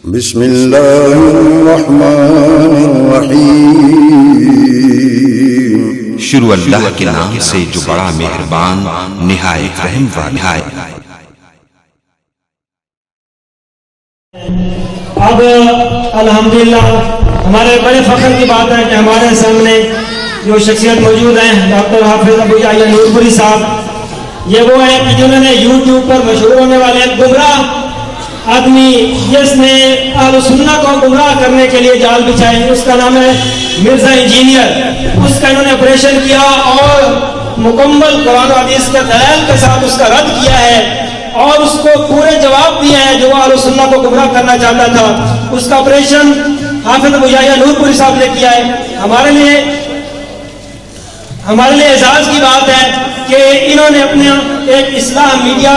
بسم اللہ الرحمن الرحیم۔ شروع اللہ کے نام سے جو بڑا مہربان نہایت رحم والا ہے۔ اب الحمدللہ ہمارے بڑے فخر کی بات ہے کہ ہمارے سامنے جو شخصیت موجود ہیں ڈاکٹر حافظ ابو یحییٰ نورپوری صاحب، یہ وہ ہیں کہ جنہوں نے یوٹیوب پر مشہور ہونے والے گمراہ آدمی جس نے اہل سنت کو گمراہ کرنے کے لیے جال بچھائے، اس کا نام ہے مرزا انجینئر۔ اس کا انہوں نے آپریشن کیا اور مکمل قرآن و حدیث کے دلائل کے ساتھ اس کا رد کیا ہے اور اس کو پورے جواب دیا ہے جو اہل سنت کو گمراہ کرنا چاہتا تھا۔ اس کا آپریشن حافظ ابو یحییٰ نورپوری صاحب نے کیا ہے۔ ہمارے لیے اعزاز کی بات ہے کہ انہوں نے اپنا ایک اصلاح میڈیا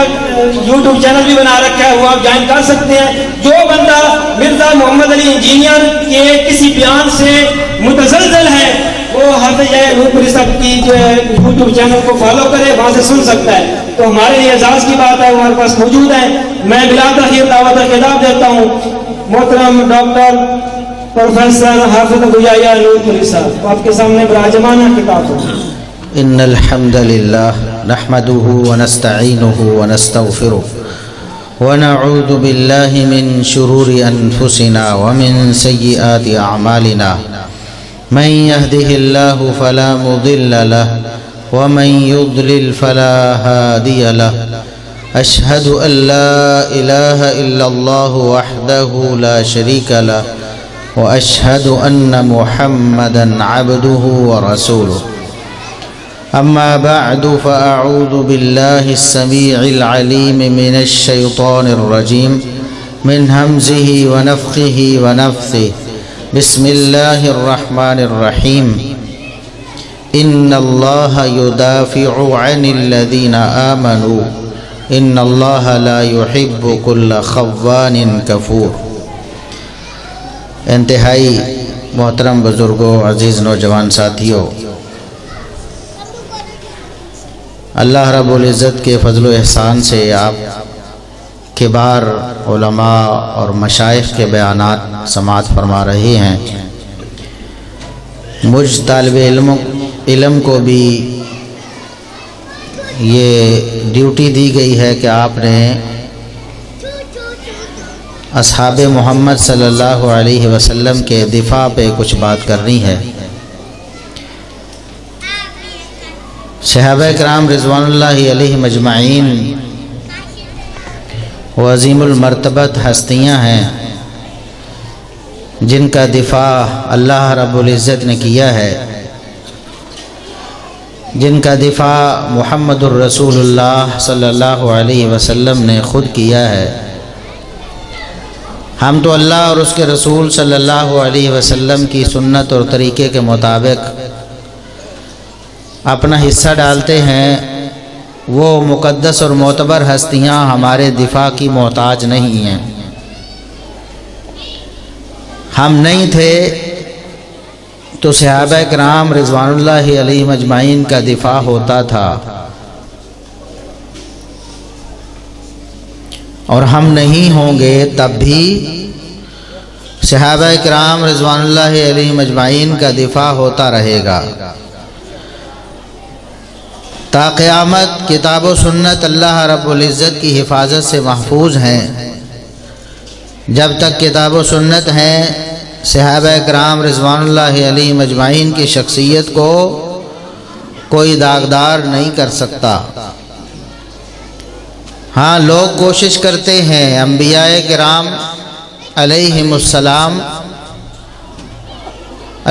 یوٹیوب چینل بھی بنا رکھا ہے، وہ آپ جوائن کر سکتے ہیں۔ جو بندہ مرزا محمد علی انجینئر کے کسی بیان سے متزلزل ہے وہ حافظ یحییٰ نورپوری صاحب کی جو ہے یوٹیوب چینل کو فالو کرے، وہاں سے سن سکتا ہے۔ تو ہمارے لیے اعزاز کی بات ہے، وہ ہمارے پاس موجود ہیں۔ میں بلا تاخیر دعوت خطاب دیتا ہوں محترم ڈاکٹر پروفیسر حافظ ابو یحییٰ نورپوری صاحب، آپ کے سامنے براجمان خطاب ہو۔ ان الحمد للہ نحمده ونستعینه ونستغفره ونعوذ باللہ من شرور انفسنا ومن سیئات اعمالنا من يهده الله فلا مضل له ومن يضلل فلا هادي له اشهد ان لا اله الا الله وحده لا شريك له واشهد ان محمدا عبده ورسوله اما بعد فاعوذ بالله السميع العليم من الشيطان الرجيم من همزه ونفخه ونفثه بسم الله الرحمن الرحيم ان الله يدافع عن الذين آمنوا ان الله لا يحب كل خوان كفور۔ انتہائی محترم بزرگوں، عزیز نوجوان ساتھیوں، اللہ رب العزت کے فضل و احسان سے آپ کبار علماء اور مشائخ کے بیانات سماعت فرما رہے ہیں۔ مجھ طالب علم کو بھی یہ ڈیوٹی دی گئی ہے کہ آپ نے اصحاب محمد صلی اللہ علیہ وسلم کے دفاع پہ کچھ بات کرنی ہے۔ صحابہ کرام رضوان اللہ علیہ مجمعین وہ عظیم المرتبت ہستیاں ہیں جن کا دفاع اللہ رب العزت نے کیا ہے، جن کا دفاع محمد الرسول اللہ صلی اللہ علیہ وسلم نے خود کیا ہے۔ ہم تو اللہ اور اس کے رسول صلی اللہ علیہ وسلم کی سنت اور طریقے کے مطابق اپنا حصہ ڈالتے ہیں، وہ مقدس اور معتبر ہستیاں ہمارے دفاع کی محتاج نہیں ہیں۔ ہم نہیں تھے تو صحابہ کرام رضوان اللہ علیہ مجمعین کا دفاع ہوتا تھا، اور ہم نہیں ہوں گے تب بھی صحابہ کرام رضوان اللہ علیہ مجمعین کا دفاع ہوتا رہے گا۔ تا قیامت کتاب و سنت اللہ رب العزت کی حفاظت سے محفوظ ہیں۔ جب تک کتاب و سنت ہیں صحابہ کرام رضوان اللہ علیہ مجمعین کی شخصیت کو کوئی داغدار نہیں کر سکتا۔ ہاں، لوگ کوشش کرتے ہیں انبیاء کرام علیہم السلام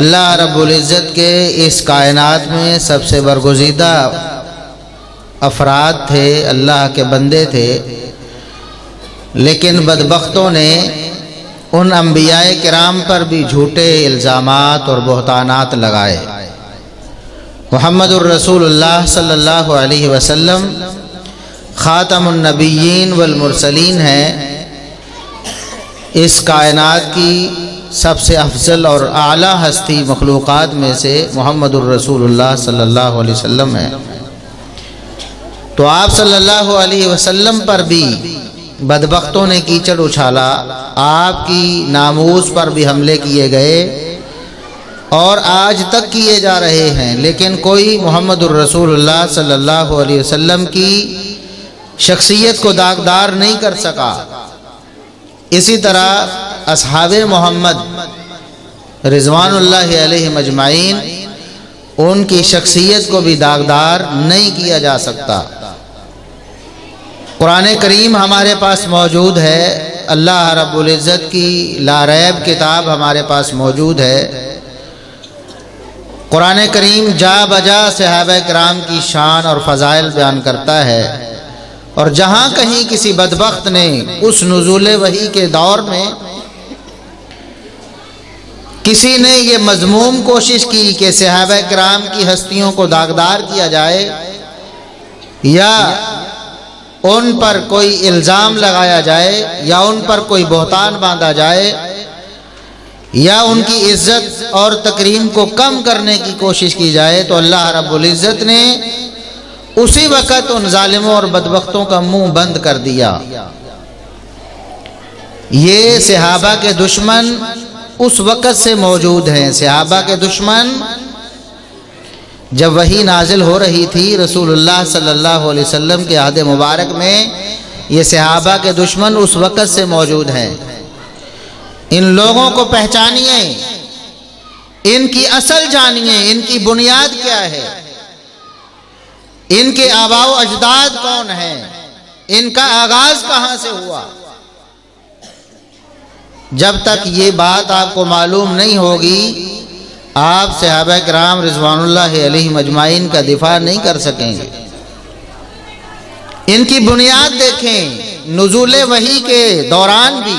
اللہ رب العزت کے اس کائنات میں سب سے برگزیدہ افراد تھے، اللہ کے بندے تھے، لیکن بدبختوں نے ان انبیاء کرام پر بھی جھوٹے الزامات اور بہتانات لگائے۔ محمد الرسول اللہ صلی اللہ علیہ وسلم خاتم النبیین والمرسلین ہیں، اس کائنات کی سب سے افضل اور اعلیٰ ہستی مخلوقات میں سے محمد الرسول اللہ صلی اللہ علیہ وسلم ہیں۔ تو آپ صلی اللہ علیہ وسلم پر بھی بدبختوں نے کیچڑ اچھالا، آپ کی ناموس پر بھی حملے کیے گئے اور آج تک کیے جا رہے ہیں، لیکن کوئی محمد الرسول اللہ صلی اللہ علیہ وسلم کی شخصیت کو داغدار نہیں کر سکا۔ اسی طرح اصحاب محمد رضوان اللہ علیہ مجمعین، ان کی شخصیت کو بھی داغدار نہیں کیا جا سکتا۔ قرآن کریم ہمارے پاس موجود ہے، اللہ رب العزت کی لا ریب کتاب ہمارے پاس موجود ہے۔ قرآن کریم جا بجا صحابہ کرام کی شان اور فضائل بیان کرتا ہے، اور جہاں کہیں کسی بدبخت نے اس نزول وحی کے دور میں کسی نے یہ مذموم کوشش کی کہ صحابہ کرام کی ہستیوں کو داغدار کیا جائے یا ان پر کوئی الزام لگایا جائے یا ان پر کوئی بہتان باندھا جائے یا ان کی عزت اور تکریم کو کم کرنے کی کوشش کی جائے، تو اللہ رب العزت نے اسی وقت ان ظالموں اور بدبختوں کا منہ بند کر دیا۔ یہ صحابہ کے دشمن اس وقت سے موجود ہیں۔ صحابہ کے دشمن جب وحی نازل ہو رہی تھی رسول اللہ صلی اللہ علیہ وسلم کے عہد مبارک میں، یہ صحابہ کے دشمن اس وقت سے موجود ہیں۔ ان لوگوں کو پہچانیے، ان کی اصل جانیے، ان کی بنیاد کیا ہے، ان کے آباء و اجداد کون ہیں، ان کا آغاز کہاں سے ہوا۔ جب تک یہ بات آپ کو معلوم نہیں ہوگی، آپ صحابہ کرام رضوان اللہ علیہ مجمعین کا دفاع نہیں کر سکیں گے۔ ان کی بنیاد دیکھیں، نزول وحی کے دوران بھی،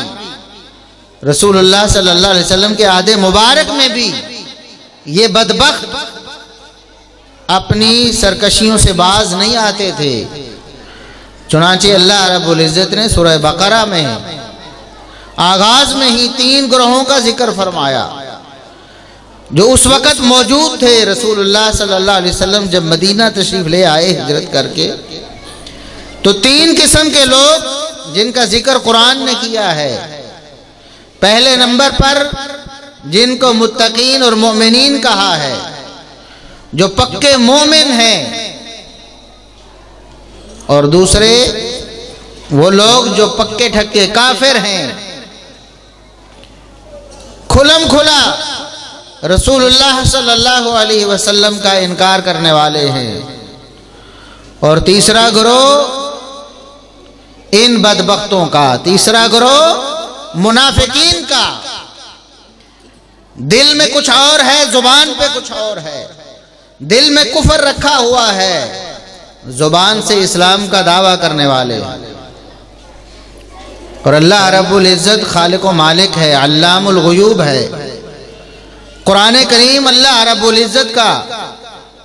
رسول اللہ صلی اللہ علیہ وسلم کے عہد مبارک میں بھی یہ بدبخت اپنی سرکشیوں سے باز نہیں آتے تھے۔ چنانچہ اللہ رب العزت نے سورہ بقرہ میں آغاز میں ہی 3 گروہوں کا ذکر فرمایا جو اس وقت موجود تھے۔ رسول اللہ صلی اللہ علیہ وسلم جب مدینہ تشریف لے آئے ہجرت کر کے، تو 3 قسم کے لوگ جن کا ذکر قرآن نے کیا ہے۔ پہلے نمبر پر جن کو متقین اور مومنین کہا ہے، جو پکے مومن ہیں، اور دوسرے وہ لوگ جو پکے ٹھکے کافر ہیں، کھلم کھلا رسول اللہ صلی اللہ علیہ وسلم کا انکار کرنے والے ہیں۔ اور تیسرا گروہ ان بدبختوں کا، تیسرا گروہ منافقین کا، دل میں کچھ اور ہے، زبان پہ کچھ اور ہے، دل میں کفر رکھا ہوا ہے، زبان سے اسلام کا دعویٰ کرنے والے۔ اور اللہ رب العزت خالق و مالک ہے، علام الغیوب ہے۔ قرآن کریم اللہ رب العزت کا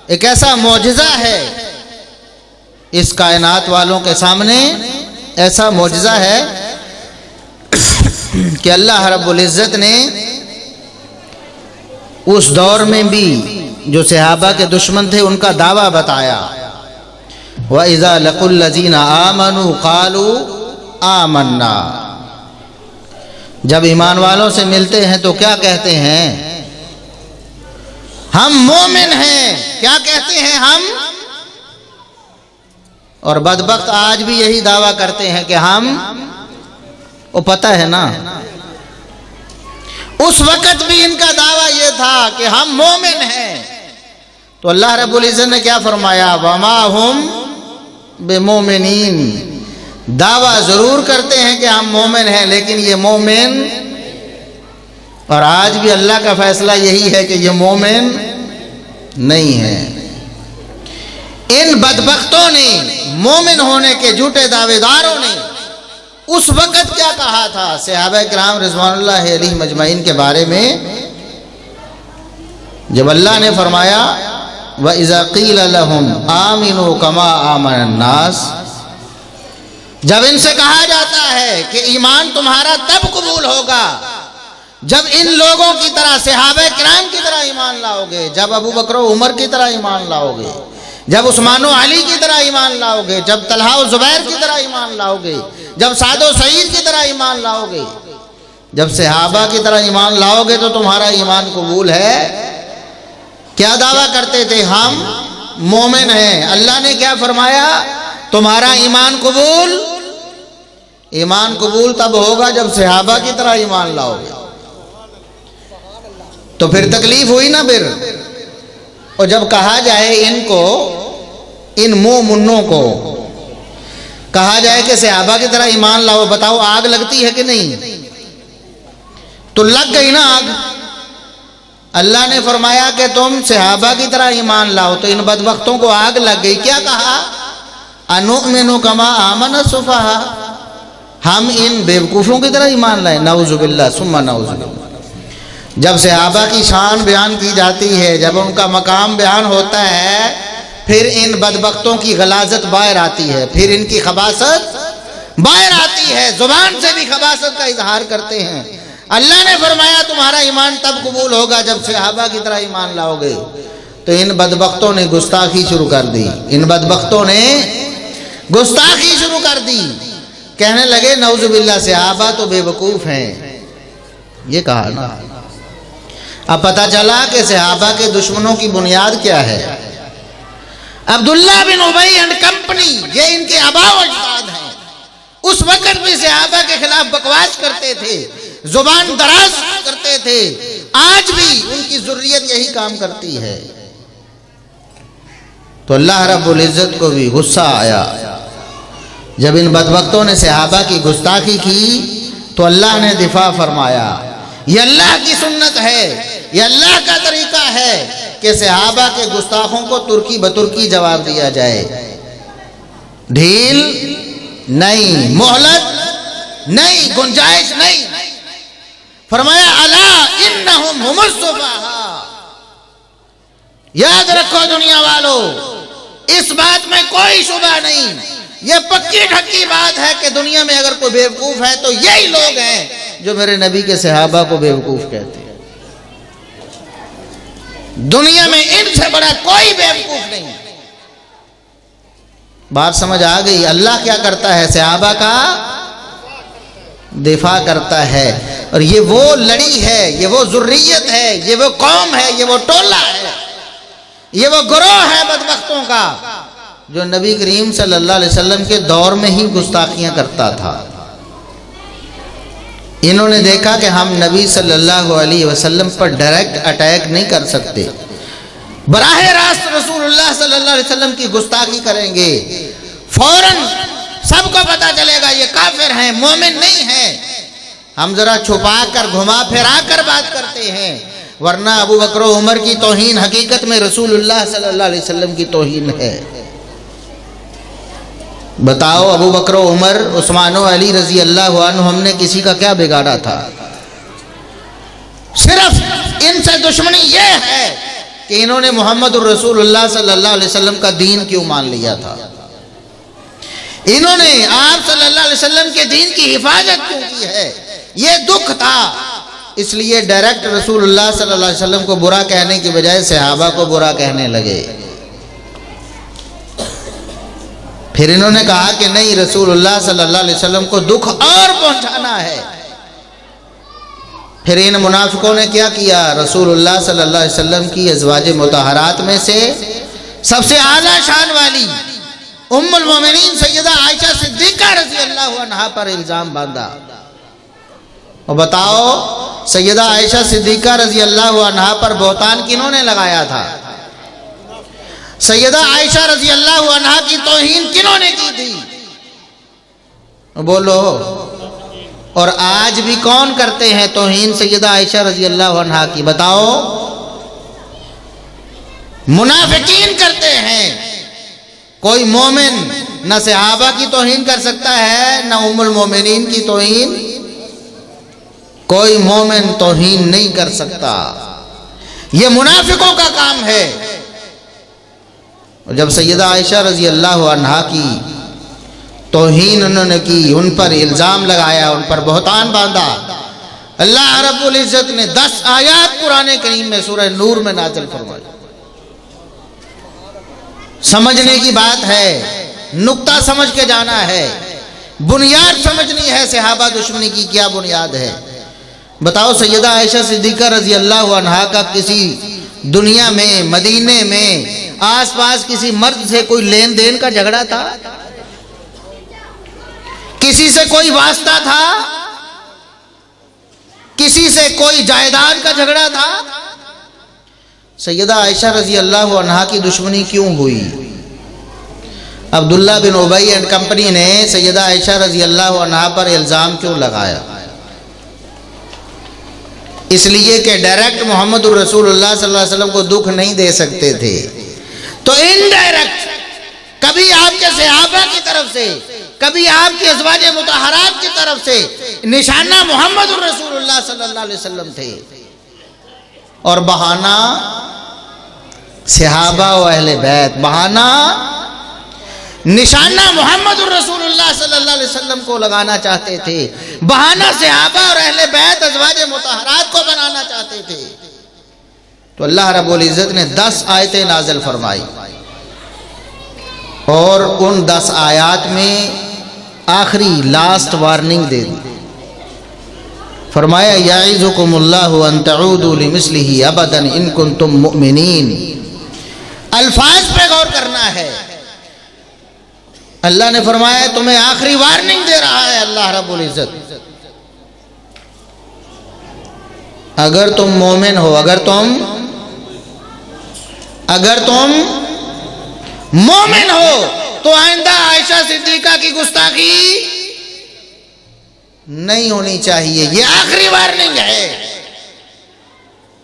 ایک ایسا معجزہ ہے، اس کائنات والوں کے سامنے ایسا معجزہ ہے کہ اللہ رب العزت نے اس دور میں بھی جو صحابہ کے دشمن تھے ان کا دعویٰ بتایا۔ وَإِذَا لَقُوا الَّذِينَ آمَنُوا قَالُوا آمَنَّا، جب ایمان والوں سے ملتے ہیں تو کیا کہتے ہیں؟ ہم مومن ہیں۔ کیا کہتے ہیں؟ ہم۔ اور بدبخت آج بھی یہی دعویٰ کرتے ہیں کہ ہم، وہ پتہ ہے نا، اس وقت بھی ان کا دعویٰ یہ تھا کہ ہم مومن ہیں۔ تو اللہ رب العزت نے کیا فرمایا؟ وَمَا هُمْ بِمُؤْمِنِينَ، دعویٰ ضرور کرتے ہیں کہ ہم مومن ہیں، لیکن یہ مومن، اور آج بھی اللہ کا فیصلہ یہی ہے کہ یہ مومن نہیں ہے۔ ان بدبختوں نے، مومن ہونے کے جھوٹے دعوے داروں نے اس وقت کیا کہا تھا صحابہ کرام رضوان اللہ علیہ مجمعین کے بارے میں؟ جب اللہ نے فرمایا وَإِذَا قِيلَ لَهُمْ آمِنُوا كَمَا آمَنَ النَّاسِ، جب ان سے کہا جاتا ہے کہ ایمان تمہارا تب قبول ہوگا جب ان لوگوں کی طرح، صحابہ کرام کی طرح ایمان لاؤ گے، جب ابو بکر و عمر کی طرح ایمان لاؤ گے، جب عثمان و علی کی طرح ایمان لاؤ گے، جب طلحہ و زبیر کی طرح ایمان لاؤ گے، جب سعد و سعید کی طرح ایمان لاؤ گے، جب صحابہ کی طرح ایمان لاؤ گے تو تمہارا ایمان قبول ہے۔ کیا دعویٰ کرتے تھے؟ ہم مومن ہیں۔ اللہ نے کیا فرمایا؟ تمہارا ایمان قبول، ایمان قبول تب ہوگا جب صحابہ کی طرح ایمان لاؤ گے۔ تو پھر تکلیف ہوئی نا پھر۔ اور جب کہا جائے ان کو، ان مومنوں کو کہا جائے کہ صحابہ کی طرح ایمان لاؤ، بتاؤ آگ لگتی ہے کہ نہیں؟ تو لگ گئی نا آگ۔ اللہ نے فرمایا کہ تم صحابہ کی طرح ایمان لاؤ، تو ان بدبختوں کو آگ لگ گئی۔ کیا کہا؟ انؤمن کما آمن السفہاء، ہم ان بیوقوفوں کی طرح ایمان لائیں۔ نعوذ باللہ ثم نعوذ باللہ۔ جب صحابہ کی شان بیان کی جاتی ہے، جب ان کا مقام بیان ہوتا ہے، پھر ان بدبختوں کی غلاظت باہر آتی ہے، پھر ان کی خباثت باہر آتی ہے، زبان سے بھی خباثت کا اظہار کرتے ہیں۔ اللہ نے فرمایا تمہارا ایمان تب قبول ہوگا جب صحابہ کی طرح ایمان لاؤ گے۔ تو ان بدبختوں نے گستاخی شروع کر دی، ان بدبختوں نے گستاخی شروع کر دی، کہنے لگے نعوذ باللہ صحابہ تو بے وقوف ہیں۔ یہ کہا نا۔ اب پتہ چلا کہ صحابہ کے دشمنوں کی بنیاد کیا ہے۔ عبداللہ بن ابی اینڈ کمپنی، یہ ان کے آباء و اجداد ہیں۔ اس وقت بھی صحابہ کے خلاف بکواس کرتے تھے، زبان دراز کرتے تھے، آج بھی ان کی ذریت یہی کام کرتی ہے۔ تو اللہ رب العزت کو بھی غصہ آیا جب ان بدبختوں نے صحابہ کی گستاخی کی، تو اللہ نے دفاع فرمایا۔ یہ اللہ کی سنت ہے، یہ اللہ کا طریقہ ہے کہ صحابہ کے گستاخوں کو ترکی بترکی جواب دیا جائے، ڈھیل نہیں، مہلت نہیں، گنجائش نہیں۔ فرمایا الا انہم ہم السفہاء، یاد رکھو دنیا والو، اس بات میں کوئی شبہ نہیں، یہ پکی ڈھکی بات ہے کہ دنیا میں اگر کوئی بیوقوف ہے تو یہی لوگ ہیں جو میرے نبی کے صحابہ کو بیوقوف کہتے ہیں۔ دنیا میں ان سے بڑا کوئی بیوقوف نہیں۔ بات سمجھ آ گئی؟ اللہ کیا کرتا ہے؟ صحابہ کا دفاع کرتا ہے، اور یہ وہ لڑی ہے، یہ وہ ذریت ہے، یہ وہ قوم ہے، یہ وہ ٹولہ ہے، یہ وہ گروہ ہے بدبختوں کا جو نبی کریم صلی اللہ علیہ وسلم کے دور میں ہی گستاخیاں کرتا تھا۔ انہوں نے دیکھا کہ ہم نبی صلی اللہ علیہ وسلم پر ڈائریکٹ اٹیک نہیں کر سکتے، براہ راست رسول اللہ صلی اللہ علیہ وسلم کی گستاخی کریں گے، فوراً سب کو پتا چلے گا یہ کافر ہیں، مومن نہیں ہیں۔ ہم ذرا چھپا کر گھما پھرا کر بات کرتے ہیں، ورنہ ابو بکر و عمر کی توہین حقیقت میں رسول اللہ صلی اللہ علیہ وسلم کی توہین ہے۔ بتاؤ ابو بکر و عمر، عثمان و علی رضی اللہ عنہ، ہم نے کسی کا کیا بگاڑا تھا؟ صرف ان سے دشمنی یہ ہے کہ انہوں نے محمد الرسول اللہ صلی اللہ علیہ وسلم کا دین کیوں مان لیا تھا، انہوں نے آپ صلی اللہ علیہ وسلم کے دین کی حفاظت کیوں کی ہے، یہ دکھ تھا۔ اس لیے ڈائریکٹ رسول اللہ صلی اللہ علیہ وسلم کو برا کہنے کی بجائے صحابہ کو برا کہنے لگے۔ پھر انہوں نے کہا کہ نہیں، رسول اللہ صلی اللہ علیہ وسلم کو دکھ اور پہنچانا ہے۔ پھر ان منافقوں نے کیا کیا؟ رسول اللہ صلی اللہ علیہ وسلم کی ازواج مطہرات میں سے سب سے اعلیٰ شان والی ام المومنین سیدہ عائشہ صدیقہ رضی اللہ عنہا پر الزام باندھا۔ اور بتاؤ سیدہ عائشہ صدیقہ رضی اللہ عنہا پر بہتان کنہوں نے لگایا تھا؟ سیدہ عائشہ رضی اللہ عنہا کی توہین کنہوں نے کی تھی؟ بولو۔ اور آج بھی کون کرتے ہیں توہین سیدہ عائشہ رضی اللہ عنہا کی؟ بتاؤ۔ منافقین کرتے ہیں۔ کوئی مومن نہ صحابہ کی توہین کر سکتا ہے، نہ ام المومنین کی توہین، کوئی مومن توہین نہیں کر سکتا، یہ منافقوں کا کام ہے۔ اور جب سیدہ عائشہ رضی اللہ عنہا کی توہین انہوں نے کی، ان پر الزام لگایا، ان پر بہتان باندھا، اللہ رب العزت نے 10 آیات قرآن کریم میں سورہ نور میں نازل فرمائی۔ سمجھنے کی بات ہے، نقطہ سمجھ کے جانا ہے، بنیاد سمجھنی ہے صحابہ دشمنی کی کیا بنیاد ہے۔ بتاؤ سیدہ عائشہ صدیقہ رضی اللہ عنہا کا کسی دنیا میں، مدینے میں، آس پاس کسی مرد سے کوئی لین دین کا جھگڑا تھا؟ کسی سے کوئی واسطہ تھا؟ کسی سے کوئی جائیداد کا جھگڑا تھا؟ سیدہ عائشہ رضی اللہ عنہا کی دشمنی کیوں ہوئی؟ عبداللہ بن ابی اینڈ کمپنی نے سیدہ عائشہ رضی اللہ عنہا پر الزام کیوں لگایا؟ اس لیے کہ ڈائریکٹ محمد الرسول اللہ صلی اللہ علیہ وسلم کو دکھ نہیں دے سکتے تھے، تو انڈائریکٹ کبھی آپ کے صحابہ کی طرف سے، کبھی آپ کی ازواج مطہرات کی طرف سے نشانہ محمد الرسول اللہ صلی اللہ علیہ وسلم تھے، اور بہانہ صحابہ و اہل بیت، بہانہ نشانہ محمد الرسول اللہ صلی اللہ علیہ وسلم کو لگانا چاہتے تھے، بہانہ صحابہ اور اہل بیت ازواج مطہرات کو بنانا چاہتے تھے۔ تو اللہ رب العزت نے 10 آیتیں نازل فرمائی، اور ان 10 آیات میں آخری لاسٹ وارننگ دے دی، فرمایا یعظکم اللہ ان تعودوا لمثلہ ابدا ان کنتم مؤمنین۔ الفاظ پہ غور کرنا ہے۔ اللہ نے فرمایا تمہیں آخری وارننگ دے رہا ہے اللہ رب العزت، اگر تم مومن ہو، اگر تم مومن ہو تو آئندہ عائشہ صدیقہ کی گستاخی نہیں ہونی چاہیے، یہ آخری وارننگ ہے۔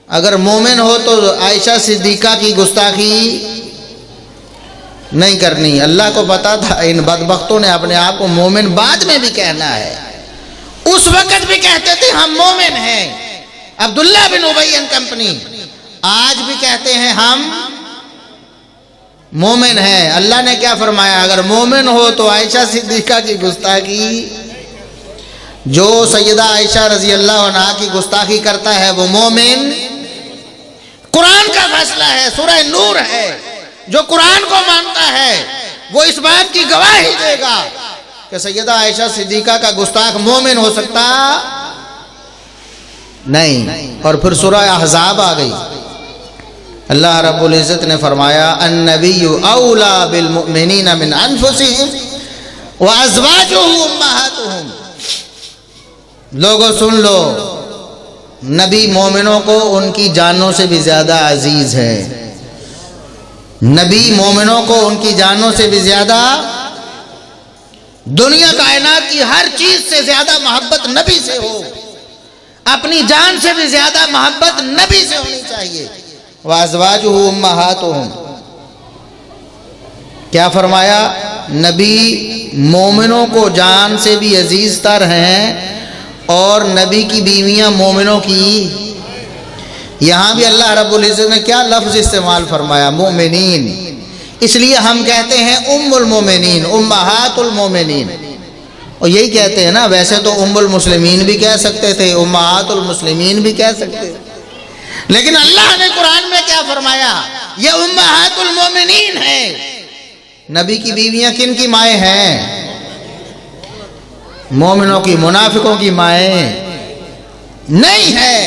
اگر مومن ہو تو عائشہ صدیقہ کی گستاخی نہیں کرنی۔ اللہ کو پتا تھا ان بدبختوں نے اپنے آپ کو مومن بعد میں بھی کہنا ہے، اس وقت بھی کہتے تھے ہم مومن ہیں، عبداللہ بن ابی اینڈ کمپنی، آج بھی کہتے ہیں ہم مومن ہیں۔ اللہ نے کیا فرمایا؟ اگر مومن ہو تو عائشہ صدیقہ کی گستاخی، جو سیدہ عائشہ رضی اللہ عنہا کی گستاخی کرتا ہے وہ مومن، قرآن کا فیصلہ ہے، سورہ نور ہے، جو قرآن کو مانتا ہے وہ اس بات کی گواہی دے گا کہ سیدہ عائشہ صدیقہ کا گستاخ مومن ہو سکتا نہیں۔ اور پھر سورہ احزاب آ گئی، اللہ رب العزت نے فرمایا النبی اولا بالمؤمنین من انفسہم وازواجہ امہاتہم۔ لوگوں سن لو، نبی مومنوں کو ان کی جانوں سے بھی زیادہ عزیز ہے، نبی مومنوں کو ان کی جانوں سے بھی زیادہ، دنیا کائنات کی ہر چیز سے زیادہ محبت نبی سے ہو، اپنی جان سے بھی زیادہ محبت نبی سے ہونی چاہیے۔ وازواجہ امہاتہم، کیا فرمایا؟ نبی مومنوں کو جان سے بھی عزیز تر ہیں، اور نبی کی بیویاں مومنوں کی، یہاں بھی اللہ رب العزت نے کیا لفظ استعمال فرمایا؟ مومنین۔ اس لیے ہم کہتے ہیں ام المومنین، امہات المومنین، اور یہی کہتے ہیں نا، ویسے تو ام المسلمین بھی کہہ سکتے تھے، امہات المسلمین بھی کہہ سکتے تھے، لیکن اللہ نے قرآن میں کیا فرمایا؟ یہ امہات المومنین ہیں۔ نبی کی بیویاں کن کی مائیں ہیں؟ مومنوں کی، منافقوں کی مائیں نہیں ہے۔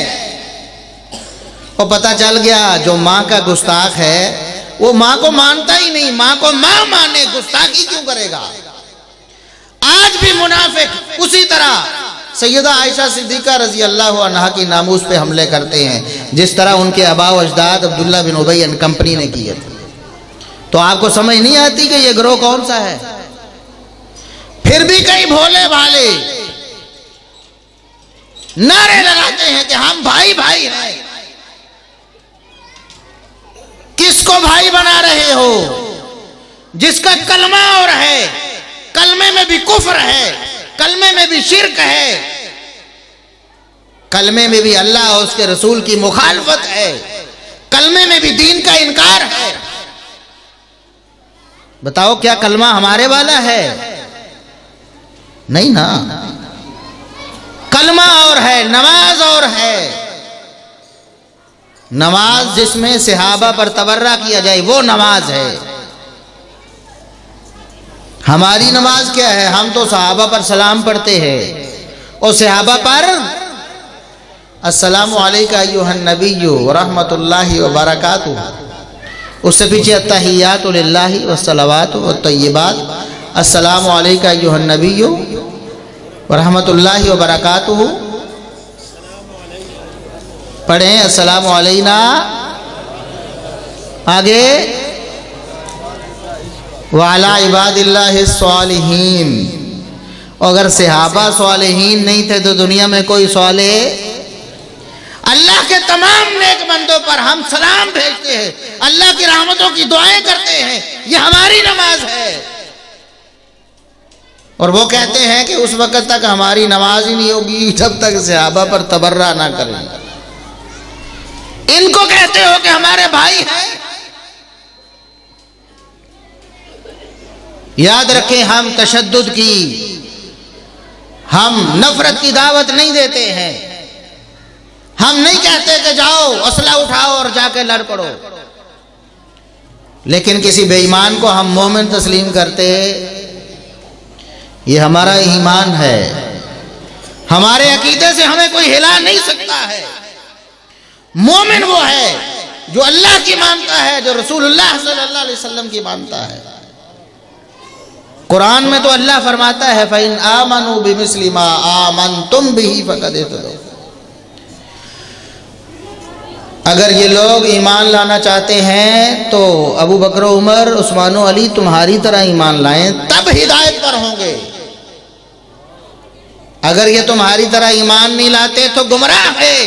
اور پتہ چل گیا جو ماں کا گستاخ ہے وہ ماں کو مانتا ہی نہیں، ماں کو ماں مانے گستاخی کیوں کرے گا؟ آج بھی منافق اسی طرح سیدہ عائشہ صدیقہ رضی اللہ عنہا کی ناموس پہ حملے کرتے ہیں، جس طرح ان کے آبا و اجداد عبداللہ بن ابی اینڈ کمپنی نے کیے تھے۔ تو آپ کو سمجھ نہیں آتی کہ یہ گروہ کون سا ہے؟ پھر بھی کئی بھولے بھالے نعرے لگاتے ہیں کہ ہم بھائی بھائی ہیں۔ کس کو بھائی بنا رہے ہو؟ جس کا کلمہ اور ہے، کلمے میں بھی کفر ہے، کلمے میں بھی شرک ہے، کلمے میں بھی اللہ اور اس کے رسول کی مخالفت ہے، کلمے میں بھی دین کا انکار ہے۔ بتاؤ کیا کلمہ ہمارے والا ہے؟ نہیں نا، کلمہ اور ہے، نماز اور ہے۔ نماز جس میں صحابہ پر تبرہ کیا جائے وہ نماز ہے، ہماری نماز کیا ہے؟ ہم تو صحابہ پر سلام پڑھتے ہیں اور صحابہ پر السلام علیکہ ایھا النبی ورحمۃ اللہ وبرکاتہ، اس سے پیچھے التحیات للہ والصلوات والطیبات، السلام علیکہ ایھا النبی ورحمۃ اللہ وبرکاتہ، پڑھیں السلام علینا، آگے وعلی عباد اللہ الصالحین۔ اگر صحابہ صالحین نہیں تھے تو دنیا میں کوئی صالح؟ اللہ کے تمام نیک بندوں پر ہم سلام بھیجتے ہیں، اللہ کی رحمتوں کی دعائیں کرتے ہیں، یہ ہماری نماز ہے۔ اور وہ کہتے ہیں کہ اس وقت تک ہماری نماز ہی نہیں ہوگی جب تک صحابہ پر تبرہ نہ کریں۔ ان کو کہتے ہو کہ ہمارے بھائی ہیں؟ یاد رکھیں، ہم تشدد کی، ہم نفرت کی دعوت نہیں دیتے ہیں، ہم نہیں کہتے کہ جاؤ اسلحہ اٹھاؤ اور جا کے لڑ پڑو، لیکن کسی بے ایمان کو ہم مومن تسلیم کرتے، یہ ہمارا ایمان ہے، ہمارے عقیدے سے ہمیں کوئی ہلا نہیں سکتا ہے۔ مومن وہ ہے جو اللہ کی مانتا ہے، جو رسول اللہ صلی اللہ علیہ وسلم کی مانتا ہے۔ قرآن میں تو اللہ فرماتا ہے فَإِنْ آمَنُوا بِمِثْلِ مَا آمَنْتُمْ بِهِ فَقَدِ اهْتَدَوْا، اگر یہ لوگ ایمان لانا چاہتے ہیں تو ابو بکر و عمر، عثمان و علی تمہاری طرح ایمان لائیں، تب ہدایت پر ہوں گے۔ اگر یہ تمہاری طرح ایمان نہیں لاتے تو گمراہ ہے،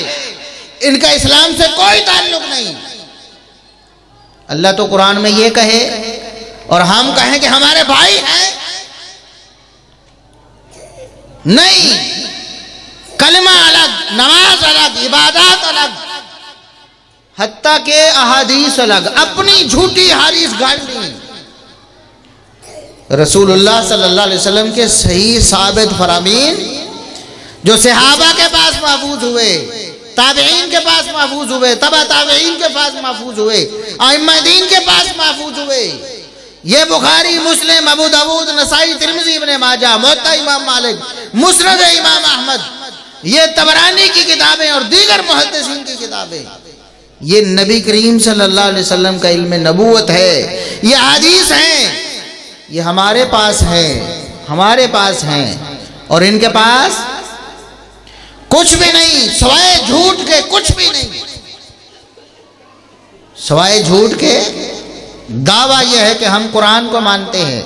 ان کا اسلام سے کوئی تعلق نہیں۔ اللہ تو قرآن میں یہ کہے اور ہم کہیں کہ ہمارے بھائی ہیں؟ نہیں، کلمہ الگ، نماز الگ، عبادات الگ، حتیٰ کہ احادیث الگ، اپنی جھوٹی حدیث گھڑنی۔ رسول اللہ صلی اللہ علیہ وسلم کے صحیح ثابت فرامین جو صحابہ کے پاس محفوظ ہوئے، تابعین کے پاس محفوظ ہوئے، تبع تابعین کے پاس محفوظ ہوئے، ائمہ دین کے پاس محفوظ ہوئے، یہ بخاری، مسلم، ابو داؤد، نسائی، ترمذی، ابن ماجہ، موطا امام مالک، مسند امام احمد، یہ طبرانی کی کتابیں اور دیگر محدثین کی کتابیں، یہ نبی کریم صلی اللہ علیہ وسلم کا علم نبوت ہے، یہ حدیث ہیں، یہ ہمارے پاس ہیں، اور ان کے پاس کچھ بھی نہیں، سوائے جھوٹ کے کچھ بھی نہیں، سوائے جھوٹ کے۔ دعویٰ یہ ہے کہ ہم قرآن کو مانتے ہیں،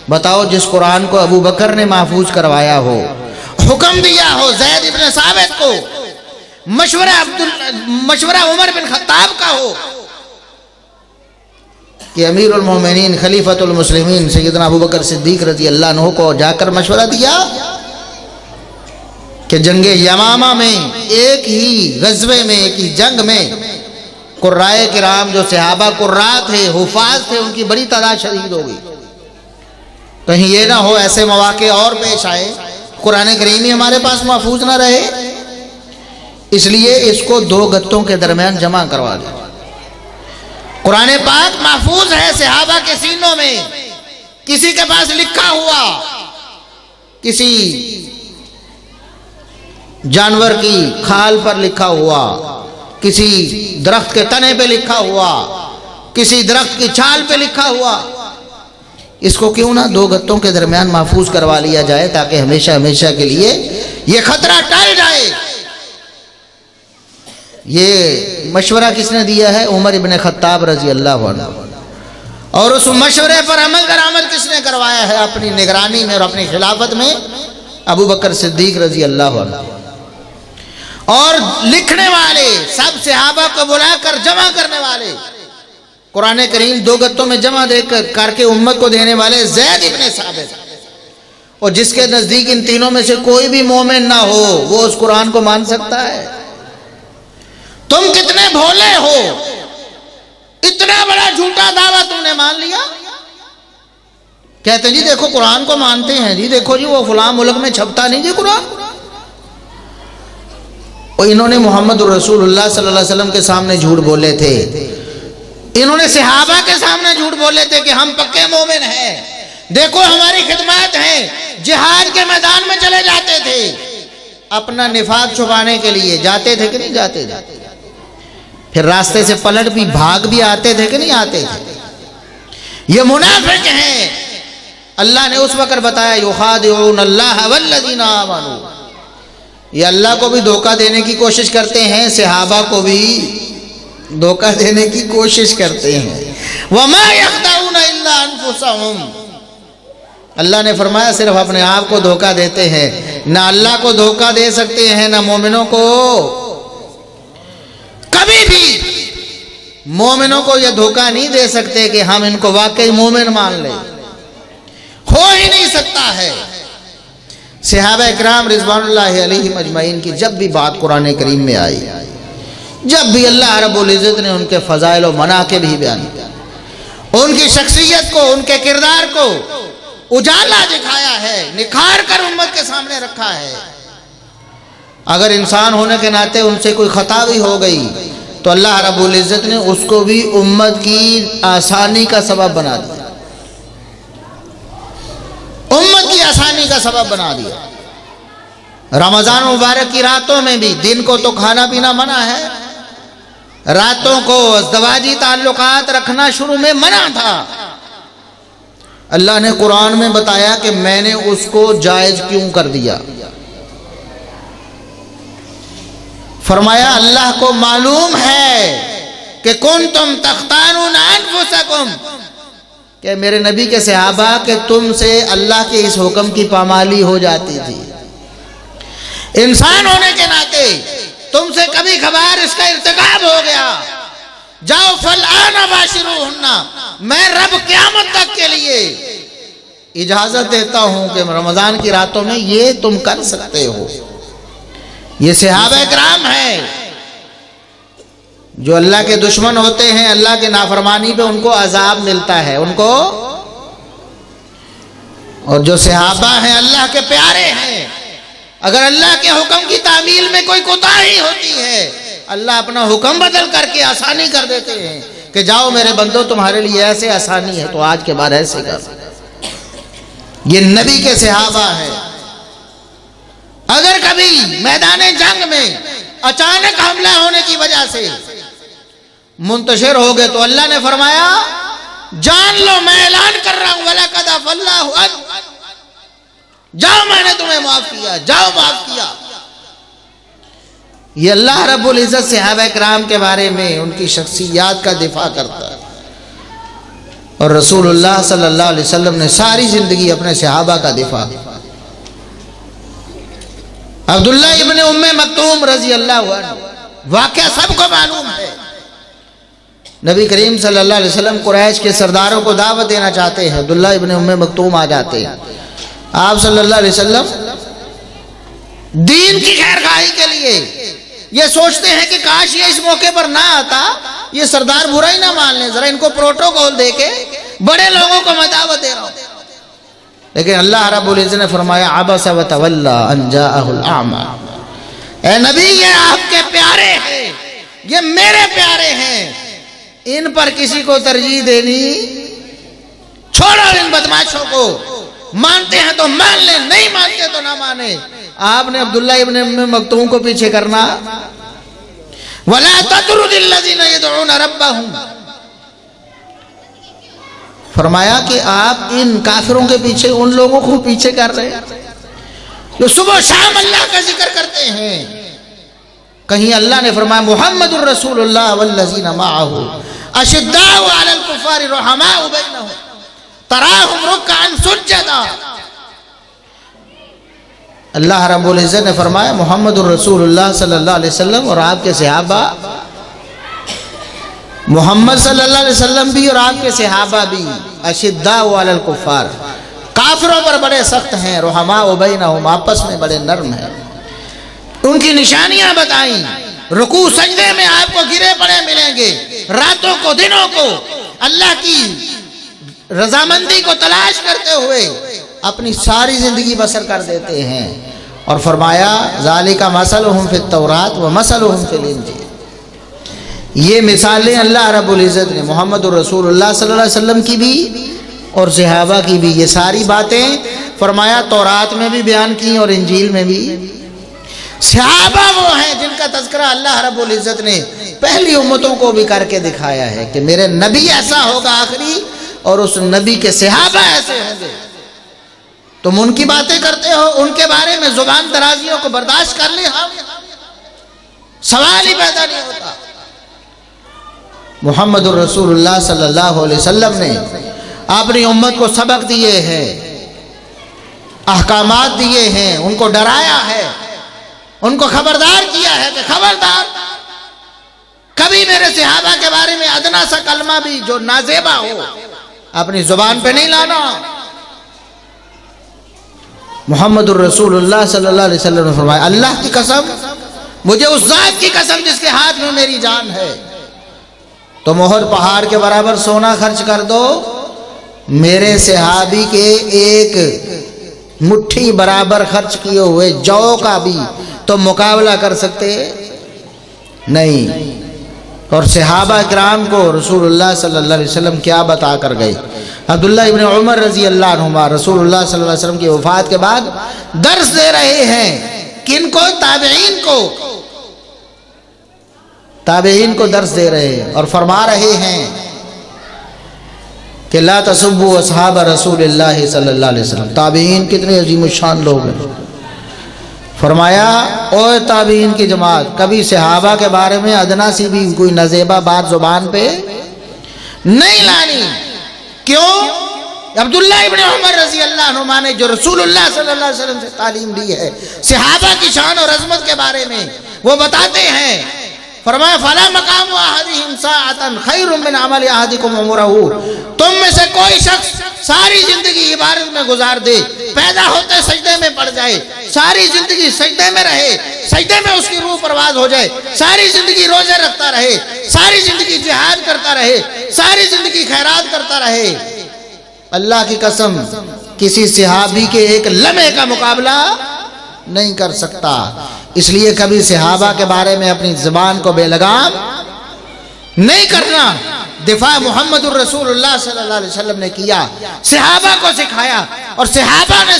بتاؤ جس قرآن کو ابو بکر نے محفوظ کروایا ہو، حکم دیا ہو زید ابن ثابت کو، مشورہ عمر بن خطاب کا ہو کہ امیر المومنین خلیفۃ المسلمین سیدنا ابو بکر صدیق رضی اللہ عنہ کو جا کر مشورہ دیا کہ جنگ یمامہ میں، ایک ہی غزوے میں، ایک ہی جنگ میں قرائے کرام جو صحابہ قراء تھے، حفاظ تھے، ان کی بڑی تعداد شہید ہو گئی۔ کہیں یہ نہ ہو ایسے مواقع اور پیش آئے، قرآن کریم ہی ہمارے پاس محفوظ نہ رہے، اس لیے اس کو دو گتوں کے درمیان جمع کروا دیں۔ قرآن پاک محفوظ ہے صحابہ کے سینوں میں، کسی کے پاس لکھا ہوا، کسی جانور کی کھال پر لکھا ہوا، کسی درخت کے تنے پہ لکھا ہوا، کسی درخت کی چھال پہ لکھا ہوا، اس کو کیوں نہ دو گتوں کے درمیان محفوظ کروا لیا جائے تاکہ ہمیشہ ہمیشہ کے لیے یہ خطرہ ٹل جائے۔ یہ مشورہ کس نے دیا ہے؟ عمر ابن خطاب رضی اللہ عنہ، اور اس مشورے پر عمل درآمد کس نے کروایا ہے اپنی نگرانی میں اور اپنی خلافت میں؟ ابو بکر صدیق رضی اللہ عنہ۔ اور لکھنے والے سب صحابہ کو بلا کر جمع کرنے والے، قرآن کریم دو گتوں میں جمع کر کے امت کو دینے والے زید ابن ثابت، اور جس کے نزدیک ان تینوں میں سے کوئی بھی مومن نہ ہو وہ اس قرآن کو مان سکتا ہے؟ تم کتنے بھولے ہو، اتنا بڑا جھوٹا دعویٰ تم نے مان لیا۔ کہتے جی دیکھو قرآن کو مانتے ہیں، جی دیکھو جی وہ فلاں ملک میں چھپتا نہیں جی قرآن، اور انہوں نے محمد الرسول اللہ صلی اللہ علیہ وسلم کے سامنے جھوٹ بولے تھے، انہوں نے صحابہ کے سامنے جھوٹ بولے تھے کہ ہم پکے مومن ہیں، دیکھو ہماری خدمات ہیں، جہاد کے میدان میں چلے جاتے تھے، اپنا نفاق چھپانے کے لیے جاتے تھے کہ نہیں جاتے تھے؟ پھر راستے سے پلٹ بھی بھاگ بھی آتے تھے کہ نہیں آتے تھے؟ یہ منافق ہیں۔ اللہ نے اس وقت بتایا یخادعون اللہ والذین آمنوا، یہ اللہ کو بھی دھوکہ دینے کی کوشش کرتے ہیں، صحابہ کو بھی دھوکہ دینے کی کوشش کرتے ہیں۔ وما یخدعون الا انفسهم، اللہ نے فرمایا صرف اپنے آپ کو دھوکہ دیتے ہیں، نہ اللہ کو دھوکہ دے سکتے ہیں نہ مومنوں کو۔ کبھی بھی مومنوں کو یہ دھوکہ نہیں دے سکتے کہ ہم ان کو واقعی مومن مان لیں، ہو ہی نہیں سکتا ہے۔ صحابہ اکرام رضوان اللہ علیہم اجمعین کی جب بھی بات قرآن کریم میں آئی، جب بھی اللہ رب العزت نے ان کے فضائل و مناقب ہی بیان کیا، ان کی شخصیت کو، ان کے کردار کو اجالا دکھایا ہے، نکھار کر امت کے سامنے رکھا ہے۔ اگر انسان ہونے کے ناطے ان سے کوئی خطا بھی ہو گئی تو اللہ رب العزت نے اس کو بھی امت کی آسانی کا سبب بنا دیا، امت کی آسانی کا سبب بنا دیا۔ رمضان مبارک کی راتوں میں بھی، دن کو تو کھانا پینا منع ہے، راتوں کو ازدواجی تعلقات رکھنا شروع میں منع تھا۔ اللہ نے قرآن میں بتایا کہ میں نے اس کو جائز کیوں کر دیا۔ فرمایا اللہ کو معلوم ہے کہ کنتم تختانون انفسکم، کہ میرے نبی کے صحابہ کہ تم سے اللہ کے اس حکم کی پامالی ہو جاتی تھی، انسان ہونے کے ناطے تم سے کبھی کبھار اس کا ارتکاب ہو گیا، جاؤ فالآن باشروہن، میں رب قیامت تک کے لیے اجازت دیتا ہوں کہ رمضان کی راتوں میں یہ تم کر سکتے ہو۔ یہ صحابہ کرام ہیں جو اللہ کے دشمن ہوتے ہیں، اللہ کے نافرمانی پہ ان کو عذاب ملتا ہے ان کو، اور جو صحابہ ہیں اللہ کے پیارے ہیں، اگر اللہ کے حکم کی تعمیل میں کوئی کوتاہی ہوتی ہے اللہ اپنا حکم بدل کر کے آسانی کر دیتے ہیں کہ جاؤ میرے بندو تمہارے لیے ایسے آسانی ہے تو آج کے بعد ایسے کر۔ یہ نبی کے صحابہ ہیں۔ اگر کبھی میدان جنگ میں اچانک حملہ ہونے کی وجہ سے منتشر ہو گئے تو اللہ نے فرمایا جان لو میں اعلان کر رہا ہوں وَلَقَدْ عَفَا اللَّهُ عَنْكُمْ، جاؤ میں نے تمہیں معاف کیا، جاؤ معاف کیا۔ یہ اللہ رب العزت صحابہ کرام کے بارے میں ان کی شخصیات کا دفاع کرتا ہے، اور رسول اللہ صلی اللہ علیہ وسلم نے ساری زندگی اپنے صحابہ کا دفاع کیا۔ عبداللہ ابن ام مکتوم رضی اللہ عنہ، واقعہ سب کو معلوم ہے۔ نبی کریم صلی اللہ علیہ وسلم قریش کے سرداروں کو دعوت دینا چاہتے ہیں، عبداللہ ابن ام مکتوم آ جاتے ہیں۔ آپ صلی اللہ علیہ وسلم دین کی خیرخواہی کے لیے یہ سوچتے ہیں کہ کاش یہ اس موقع پر نہ آتا، یہ سردار برا ہی نہ مان لیں، ذرا ان کو پروٹوکول دے کے بڑے لوگوں کو میں دعوت دے رہا ہوں۔ لیکن اللہ رب العزت نے فرمایا عبس وتولی ان جاءہ الاعمی، اے نبی یہ آپ کے پیارے ہیں، یہ میرے پیارے ہیں، ان پر کسی کو ترجیح دینی چھوڑو، ان بدماشوں کو، مانتے ہیں تو مان لیں، نہیں مانتے تو نہ مانیں۔ آپ نے عبداللہ ابن ام مکتوم کو پیچھے کرنا، وَلَا تَطْرُدِ الَّذِينَ يَدْعُونَ رَبَّهُمْ، فرمایا کہ آپ ان کافروں کے پیچھے ان لوگوں کو پیچھے کر رہے ہیں جو صبح و شام اللہ کا ذکر کرتے ہیں۔ کہیں اللہ نے فرمایا محمد الرسول اللہ والذین معہ اشداء علی الکفار رحماء بینہم تراہم رکعا سجدا، اللہ رب العزت نے فرمایا محمد الرسول اللہ صلی اللہ علیہ وسلم اور آپ کے صحابہ، محمد صلی اللہ علیہ وسلم بھی اور آپ کے صحابہ بھی اشداء علی الکفار، کافروں پر بڑے سخت ہیں، رحماء بینہم آپس میں بڑے نرم ہیں۔ ان کی نشانیاں بتائیں، رکوع سجدے میں آپ کو گرے پڑے ملیں گے، راتوں کو دنوں کو اللہ کی رضامندی کو تلاش کرتے ہوئے اپنی ساری زندگی بسر کر دیتے ہیں۔ اور فرمایا ذالک مثلہم فی التوراۃ ومثلہم فی الانجیل، یہ مثالیں اللہ رب العزت نے محمد الرسول اللہ صلی اللہ علیہ وسلم کی بھی اور صحابہ کی بھی، یہ ساری باتیں فرمایا تورات میں بھی بیان کی اور انجیل میں بھی۔ صحابہ وہ ہیں جن کا تذکرہ اللہ رب العزت نے پہلی امتوں کو بھی کر کے دکھایا ہے کہ میرے نبی ایسا ہوگا آخری، اور اس نبی کے صحابہ ایسے ہوں گے۔ تم ان کی باتیں کرتے ہو، ان کے بارے میں زبان درازیوں کو برداشت کر لیں، ہم سوال ہی پیدا نہیں ہوتا۔ محمد الرسول اللہ صلی اللہ علیہ وسلم نے اپنی امت کو سبق دیے ہیں، احکامات دیے ہیں، ان کو ڈرایا ہے، ان کو خبردار کیا ہے کہ خبردار کبھی میرے صحابہ کے بارے میں ادنا سا کلمہ بھی جو نازیبہ ہو اپنی زبان پہ نہیں لانا۔ محمد الرسول اللہ صلی اللہ علیہ وسلم نے فرمایا اللہ کی قسم، مجھے اس ذات کی قسم جس کے ہاتھ میں میری جان ہے، تم احد پہاڑ کے برابر سونا خرچ کر دو، میرے صحابی کے ایک مٹھی برابر خرچ کیے ہوئے جو کا بھی تو مقابلہ کر سکتے نہیں۔ اور صحابہ کرام کو رسول اللہ صلی اللہ علیہ وسلم کیا بتا کر گئے۔ عبداللہ ابن عمر رضی اللہ عنہما رسول اللہ صلی اللہ علیہ وسلم کی وفات کے بعد درس دے رہے ہیں، کن کو؟ تابعین کو درس دے رہے ہیں، اور فرما رہے ہیں کہ لا تسبوا اصحاب رسول اللہ صلی اللہ علیہ وسلم۔ تابعین کتنے عظیم الشان لوگ ہیں۔ فرمایا او تابعین کی جماعت، کبھی صحابہ کے بارے میں ادنا سی بھی کوئی نزیبہ بات زبان پہ نہیں لانی۔ کیوں؟ عبداللہ ابن عمر رضی اللہ عنہما نے جو رسول اللہ صلی اللہ علیہ وسلم سے تعلیم دی ہے صحابہ کی شان اور عظمت کے بارے میں، وہ بتاتے ہیں، فرمایا فلا مقام احدہم ساعۃ خیر من عمل احدکم عمرہ، تم میں سے کوئی شخص ساری زندگی عبادت میں گزار دے، پیدا ہوتے سجدے میں پڑ جائے، ساری زندگی سجدے میں رہے، سجدے میں اس کی روح پرواز ہو جائے، ساری زندگی روزے رکھتا رہے، ساری زندگی جہاد کرتا رہے، ساری زندگی خیرات کرتا رہے، اللہ کی قسم کسی صحابی کے ایک لمحے کا مقابلہ نہیں کر سکتا۔ اس لیے کبھی صحابہ کے بارے میں اپنی زبان کو بے لگام نہیں کرنا۔ دفاع محمد الرسول اللہ صلی اللہ علیہ وسلم نے کیا، صحابہ کو سکھایا، اور صحابہ نے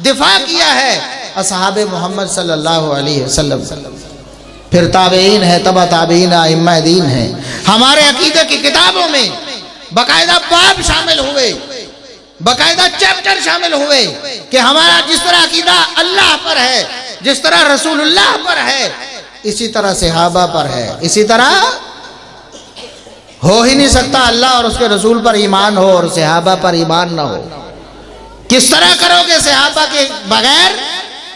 دفاع کیا ہے اصحاب محمد صلی اللہ علیہ وسلم۔ پھر تابعین ہے، تبع تابعین، ائمہ دین ہے۔ ہمارے عقیدہ کی کتابوں میں باقاعدہ باب شامل ہوئے، باقاعدہ چیپٹر شامل ہوئے کہ ہمارا جس طرح عقیدہ اللہ پر ہے، جس طرح رسول اللہ پر ہے، اسی طرح صحابہ پر ہے۔ اسی طرح ہو ہی نہیں سکتا اللہ اور اس کے رسول پر ایمان ہو اور صحابہ پر ایمان نہ ہو۔ کس طرح کرو گے صحابہ کے بغیر؟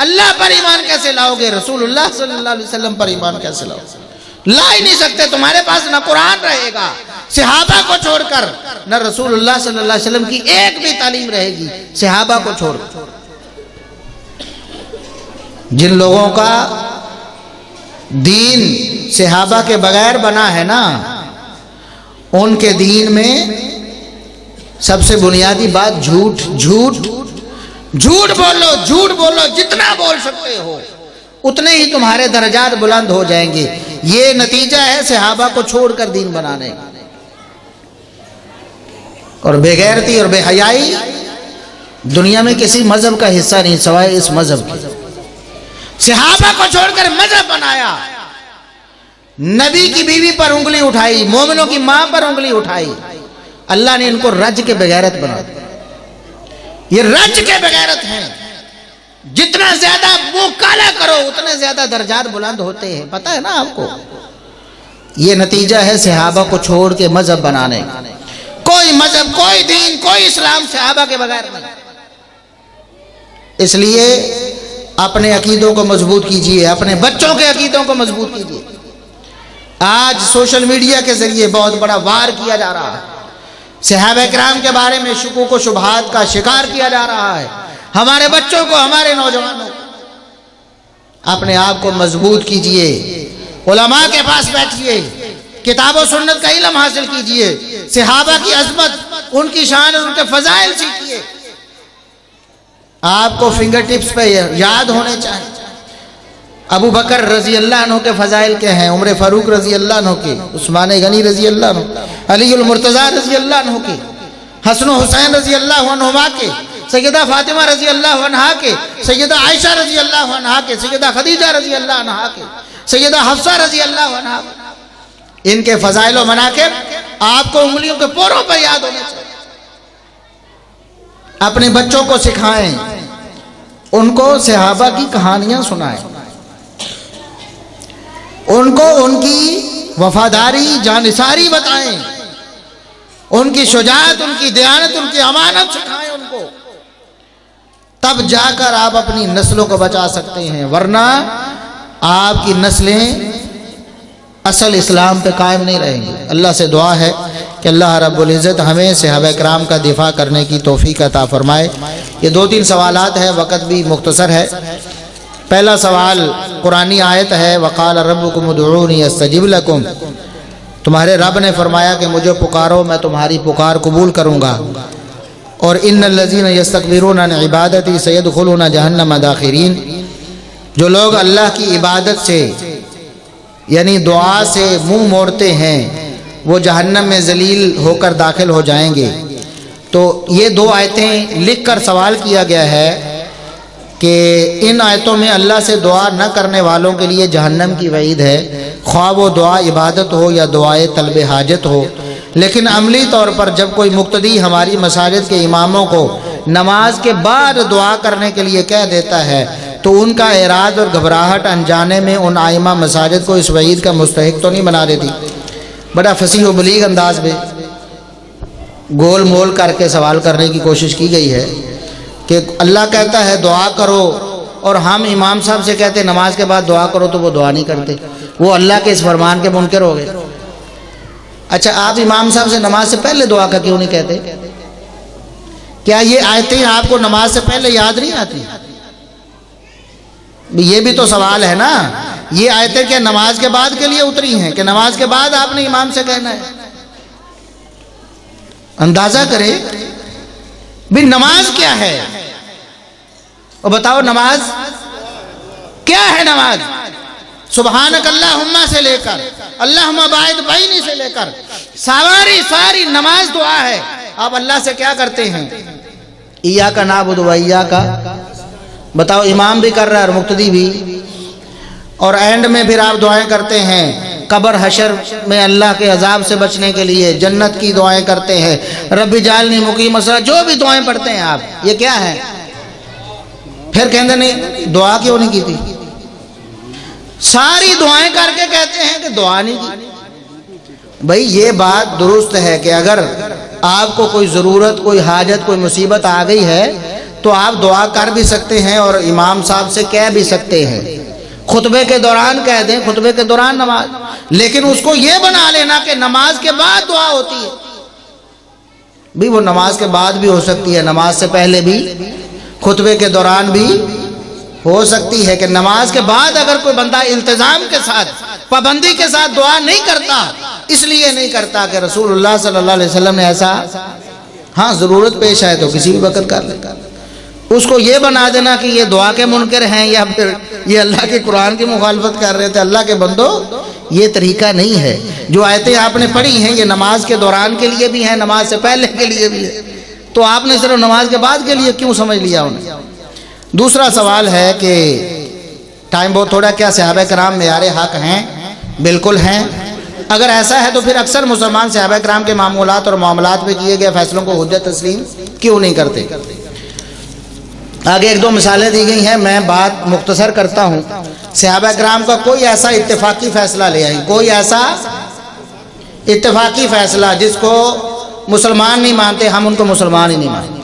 اللہ پر ایمان کیسے لاؤ گے؟ رسول اللہ صلی اللہ علیہ وسلم پر ایمان کیسے لاؤ گے؟ لا ہی نہیں سکتے۔ تمہارے پاس نہ قرآن رہے گا صحابہ کو چھوڑ کر، نہ رسول اللہ صلی اللہ علیہ وسلم کی ایک بھی تعلیم رہے گی صحابہ کو چھوڑ کر۔ جن لوگوں کا دین صحابہ کے بغیر بنا ہے نا، ان کے دین میں سب سے بنیادی بات جھوٹ بولو، جتنا بول سکتے ہو اتنے ہی تمہارے درجات بلند ہو جائیں گے۔ یہ نتیجہ ہے صحابہ کو چھوڑ کر دین بنانے کا۔ اور بے غیرتی اور بے حیائی دنیا میں کسی مذہب کا حصہ نہیں سوائے اس مذہب کے۔ صحابہ کو چھوڑ کر مذہب بنایا، نبی کی بیوی پر انگلی اٹھائی، مومنوں کی ماں پر انگلی اٹھائی، اللہ نے ان کو رج کے بغیرت بنا دیا۔ یہ رج کے بغیرت ہیں۔ جتنا زیادہ منہ کالا کرو اتنے زیادہ درجات بلند ہوتے ہیں، پتہ ہے نا آپ کو۔ یہ نتیجہ ہے صحابہ کو چھوڑ کے مذہب بنانے کا۔ کوئی مذہب، کوئی دین، کوئی اسلام صحابہ کے بغیر نہیں۔ اس لیے اپنے عقیدوں کو مضبوط کیجئے، اپنے بچوں کے عقیدوں کو مضبوط کیجئے۔ آج سوشل میڈیا کے ذریعے بہت بڑا وار کیا جا رہا ہے، صحابہ کرام کے بارے میں شکوک و شبہات کا شکار کیا جا رہا ہے۔ ہمارے بچوں کو، ہمارے نوجوانوں کو اپنے آپ کو مضبوط کیجئے، علماء کے پاس بیٹھیے، کتاب و سنت کا علم حاصل کیجئے، صحابہ کی عظمت، ان کی شان اور ان کے فضائل سیکھیے۔ آپ کو فنگر ٹپس پہ یاد ہونے چاہیے۔ ابو بکر رضی اللہ عنہ کے فضائل کے ہیں، عمر فاروق رضی اللہ عنہ کے، عثمان غنی رضی اللہ عنہ، علی المرتضیٰ رضی اللہ عنہ کے، حسن و حسین رضی اللہ عنہما کے، سیدہ فاطمہ رضی اللہ عنہا کے، سیدہ عائشہ رضی اللہ عنہا کے، سیدہ خدیجہ رضی اللہ عنہا کے، سیدہ حفصہ رضی اللہ عنہا کے، ان کے فضائل و مناقب آپ کو انگلیوں کے پوروں پر یاد ہونے چاہیے۔ اپنے بچوں کو سکھائیں، ان کو صحابہ کی کہانیاں سنائیں، ان کو ان کی وفاداری جانثاری بتائیں، ان کی شجاعت، ان کی دیانت، ان کی امانت سکھائیں ان کو، تب جا کر آپ اپنی نسلوں کو بچا سکتے ہیں، ورنہ آپ کی نسلیں اصل اسلام پہ قائم نہیں رہیں گی۔ اللہ سے دعا ہے کہ اللہ رب العزت ہمیں صحابہ کرام کا دفاع کرنے کی توفیق عطا فرمائے۔ یہ 2-3 سوالات ہیں، وقت بھی مختصر ہے۔ پہلا سوال قرآنی آیت ہے، وقال ربکم ادعونی استجب لکم، تمہارے رب نے فرمایا کہ مجھے پکارو میں تمہاری پکار قبول کروں گا، اور ان الذین یستکبرون عن عبادتی سیدخلون جہنم داخرین، جو لوگ اللہ کی عبادت سے یعنی دعا سے منہ موڑتے ہیں وہ جہنم میں ذلیل ہو کر داخل ہو جائیں گے۔ تو یہ 2 آیتیں لکھ کر سوال کیا گیا ہے کہ ان آیتوں میں اللہ سے دعا نہ کرنے والوں کے لیے جہنم کی وعید ہے، خواہ وہ دعا عبادت ہو یا دعائے طلب حاجت ہو۔ لیکن عملی طور پر جب کوئی مقتدی ہماری مساجد کے اماموں کو نماز کے بعد دعا کرنے کے لیے کہہ دیتا ہے تو ان کا اعراض اور گھبراہٹ انجانے میں ان ائمہ مساجد کو اس وعید کا مستحق تو نہیں بنا دیتی۔ بڑا فصیح و بلیغ انداز میں گول مول کر کے سوال کرنے کی کوشش کی گئی ہے کہ اللہ کہتا ہے دعا کرو، اور ہم امام صاحب سے کہتے ہیں نماز کے بعد دعا کرو تو وہ دعا نہیں کرتے، وہ اللہ کے اس فرمان کے منکر ہو گئے۔ اچھا، آپ امام صاحب سے نماز سے پہلے دعا کا کیوں نہیں کہتے؟ کیا یہ آیتیں آپ کو نماز سے پہلے یاد نہیں آتی؟ یہ بھی تو سوال ہے نا، یہ آیتیں کیا نماز کے بعد کے لیے اتری ہیں کہ نماز کے بعد آپ نے امام سے کہنا ہے؟ اندازہ کرے بھی نماز کیا ہے، اور بتاؤ نماز کیا ہے؟ نماز سبحانک اللہم سے لے کر اللہم باعد بینی سے لے کر ساری نماز دعا ہے۔ آپ اللہ سے کیا کرتے ہیں؟ ایاک نعبد و ایاک، بتاؤ امام بھی کر رہا ہے اور مقتدی بھی، اور اینڈ میں پھر آپ دعائیں کرتے ہیں قبر حشر میں اللہ کے عذاب سے بچنے کے لیے، جنت کی دعائیں کرتے ہیں، رب اجعلنی مقیم الصلاۃ، جو بھی دعائیں پڑھتے ہیں آپ، یہ کیا ہے؟ پھر کہتے نہیں دعا کیوں نہیں کی تھی؟ ساری دعائیں کر کے کہتے ہیں کہ دعا نہیں کی۔ بھائی یہ بات درست ہے کہ اگر آپ کو کوئی ضرورت، کوئی حاجت، کوئی مصیبت آ گئی ہے تو آپ دعا کر بھی سکتے ہیں اور امام صاحب سے کہہ بھی سکتے ہیں، خطبے کے دوران کہہ دیں، خطبے کے دوران نماز، لیکن اس کو یہ بنا لینا کہ نماز کے بعد دعا ہوتی ہے، بھی وہ نماز کے بعد بھی ہو سکتی ہے، نماز سے پہلے بھی، خطبے کے دوران بھی ہو سکتی ہے کہ نماز کے بعد اگر کوئی بندہ التزام کے ساتھ، پابندی کے ساتھ دعا نہیں کرتا، اس لیے نہیں کرتا کہ رسول اللہ صلی اللہ علیہ وسلم نے ایسا، ہاں ضرورت پیش آئے تو کسی بھی وقت کر لے۔ اس کو یہ بنا دینا کہ یہ دعا کے منکر ہیں یا پھر یہ اللہ کے قرآن کی مخالفت کر رہے تھے، اللہ کے بندو یہ طریقہ نہیں ہے۔ جو آیتیں آپ نے پڑھی ہیں یہ نماز کے دوران کے لیے بھی ہیں، نماز سے پہلے کے لیے بھی ہے، تو آپ نے صرف نماز کے بعد کے لیے کیوں سمجھ لیا انہیں؟ دوسرا سوال ہے کہ ٹائم بہت تھوڑا، کیا صحابہ کرام معیار حق ہیں؟ بالکل ہیں۔ اگر ایسا ہے تو پھر اکثر مسلمان صحابہ کرام کے معمولات اور معاملات میں کیے گئے فیصلوں کو حجت تسلیم کیوں نہیں کرتے؟ آگے 1-2 مثالیں دی گئی ہیں، میں بات مختصر کرتا ہوں۔ صحابہ کرام کا کوئی ایسا اتفاقی فیصلہ لے آئیں، کوئی ایسا اتفاقی فیصلہ جس کو مسلمان نہیں مانتے، ہم ان کو مسلمان ہی نہیں مانتے،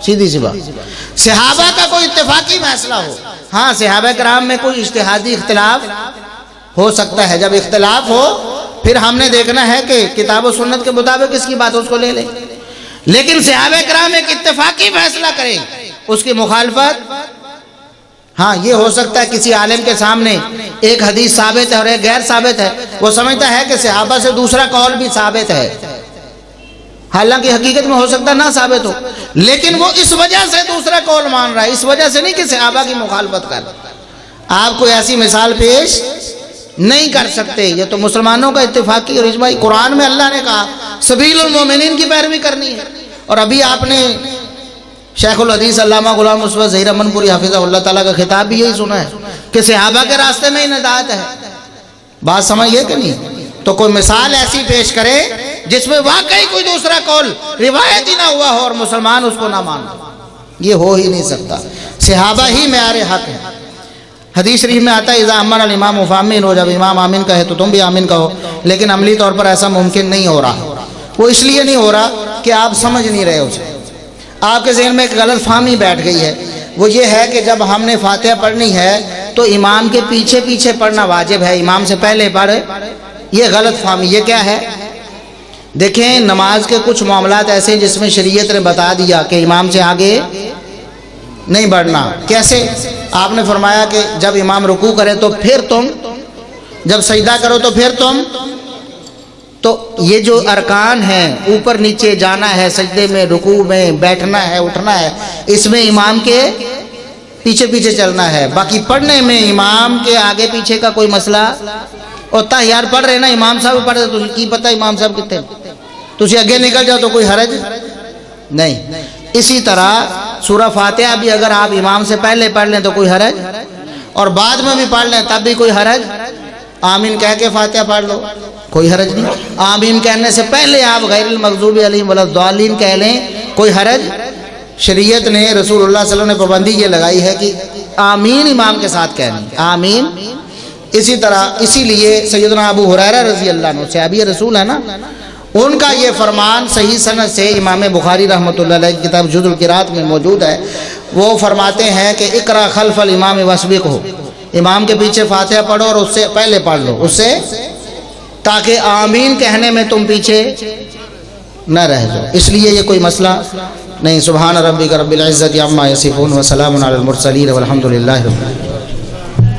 سیدھی سی بات۔ صحابہ کا کوئی اتفاقی فیصلہ ہو، ہاں صحابہ کرام میں کوئی اجتہادی اختلاف ہو سکتا ہے، جب اختلاف ہو پھر ہم نے دیکھنا ہے کہ کتاب و سنت کے مطابق اس کی بات اس کو لے لیں، لیکن صحابہ کرام ایک اتفاقی فیصلہ کریں، اس کی مخالفت، ہاں یہ ہو سکتا ہے کسی عالم کے سامنے ایک حدیث ثابت ہے اور ایک غیر ثابت ہے، وہ سمجھتا ہے کہ صحابہ سے دوسرا قول بھی ثابت ہے، حالانکہ حقیقت میں ہو سکتا نہ ثابت ہو، لیکن وہ اس وجہ سے دوسرا قول مان رہا ہے، اس وجہ سے نہیں کہ صحابہ کی مخالفت کر۔ آپ کوئی ایسی مثال پیش نہیں کر سکتے، یہ تو مسلمانوں کا اتفاقی اور اجماعی۔ قرآن میں اللہ نے کہا سبیل المومنین کی پیروی کرنی ہے، اور ابھی آپ نے شیخ الحدیث علامہ غلام مصطفیٰ ظہیر امنپوری حافظہ اللہ تعالیٰ کا خطاب بھی یہی سنا ہے کہ صحابہ کے راستے میں ہی ہدایت ہے. بات سمجھیے کہ نہیں؟ تو کوئی مثال ایسی پیش کرے جس میں واقعی کوئی دوسرا قول روایت ہی نہ ہوا ہو اور مسلمان اس کو نہ مان، یہ ہو ہی نہیں سکتا. صحابہ ہی معیار حق ہے. حدیث شریف میں آتا ہے اذا امن الامام فامن ہو، جب امام آمین کہے تو تم بھی آمین کہو. لیکن عملی طور پر ایسا ممکن نہیں ہو رہا. وہ اس لیے نہیں ہو رہا کہ آپ سمجھ نہیں رہے اسے. آپ کے ذہن میں ایک غلط فہمی بیٹھ گئی ہے، وہ یہ ہے کہ جب ہم نے فاتحہ پڑھنی ہے تو امام کے پیچھے پیچھے پڑھنا واجب ہے، امام سے پہلے پڑھے. یہ غلط فہمی. یہ کیا ہے؟ دیکھیں نماز کے کچھ معاملات ایسے ہیں جس میں شریعت نے بتا دیا کہ امام سے آگے نہیں بڑھنا. کیسے؟ آپ نے فرمایا کہ جب امام رکوع کرے تو پھر تم، جب سجدہ کرو تو پھر تم. تو یہ جو ارکان ہیں، اوپر نیچے جانا ہے سجدے میں، رکوع میں بیٹھنا ہے، اٹھنا ہے، اس میں امام کے پیچھے پیچھے چلنا ہے. باقی پڑھنے میں امام کے آگے پیچھے کا کوئی مسئلہ. اور تحیار پڑھ رہے نا امام صاحب پڑھ رہے، تجھے کی پتہ امام صاحب کتنے، تجھے اگے نکل جاؤ تو کوئی حرج نہیں. اسی طرح سورہ فاتحہ بھی اگر آپ امام سے پہلے پڑھ لیں تو کوئی حرج، اور بعد میں بھی پڑھ لیں تب بھی کوئی حرج. آمین کہہ کے فاتحہ پڑھ لو، کوئی حرج نہیں. آمین کہنے سے پہلے آپ غیر المغضوب علیہم ولا الضالین کہہ لیں، کوئی حرج. شریعت نے، رسول اللہ صلی اللہ علیہ وسلم نے پابندی یہ لگائی ہے کہ آمین امام کے ساتھ کہنی، آمین. اسی طرح اسی لیے سیدنا ابو ہریرہ رضی اللہ عنہ صحابی رسول ہے نا، ان کا یہ فرمان صحیح سند سے امام بخاری رحمۃ اللہ علیہ کی کتاب جز القرات میں موجود ہے. وہ فرماتے ہیں کہ اقرا خلف الامام واسبق ہو، امام کے پیچھے فاتحہ پڑھو اور اس سے پہلے پڑھ لو، اس سے تاکہ آمین کہنے میں تم پیچھے نہ رہ جاؤ. اس لیے یہ کوئی مسئلہ نہیں. سبحان ربک رب العزت عما یصفون وسلام علی المرسلین والحمد للہ رب العالمین.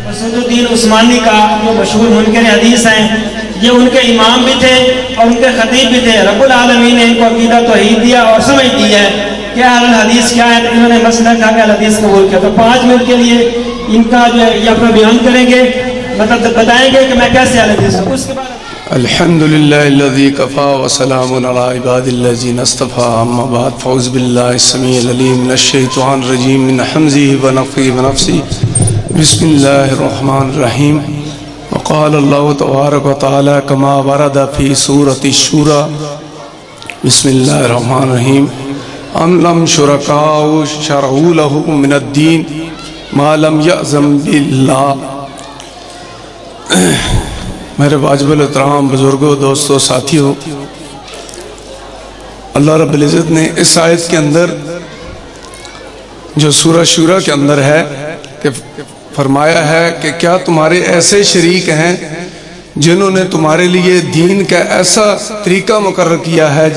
مسعود الدین عثمانی کا جو مشہور منکر حدیث ہیں، یہ ان کے امام بھی تھے اور ان کے خطیب بھی تھے. رب العالمین نے ان کو عقیدہ توحید دیا اور سمجھ دی ہے کہ اہل الحدیث کیا ہے. انہوں نے مسئلہ کہا کہ اہل حدیث قبول کیا. تو 5 منٹ کے لیے ان کا جو ہے یہ اپنا بیان کریں گے، مطلب بتائیں گے کہ میں کیسے اہل حدیث ہوں. اس کے بعد الحمدللہ الذی کفا وسلام علی عباد الذین اصطفى. اما بعد فاعوذ باللہ السمیع العلیم من الشیطان الرجیم من حمزه ونفخه ونفثه. بسم اللہ الرحمن الرحیم. وقال اللہ تبارک وتعالی کما ورد فی سورۃ الشورى. بسم اللہ الرحمن الرحیم. ام لم شرکاء شرعوا له من الدین ما لم یأذن باللہ. میرے واجب الاحترام بزرگوں، دوستوں، ساتھیوں، اللہ رب العزت نے اس آیت کے اندر جو سورہ شورى کے اندر ہے کہ فرمایا ہے کہ کیا تمہارے ایسے شریک ہیں جنہوں نے تمہارے لیے دین کا ایسا طریقہ مقرر کیا ہے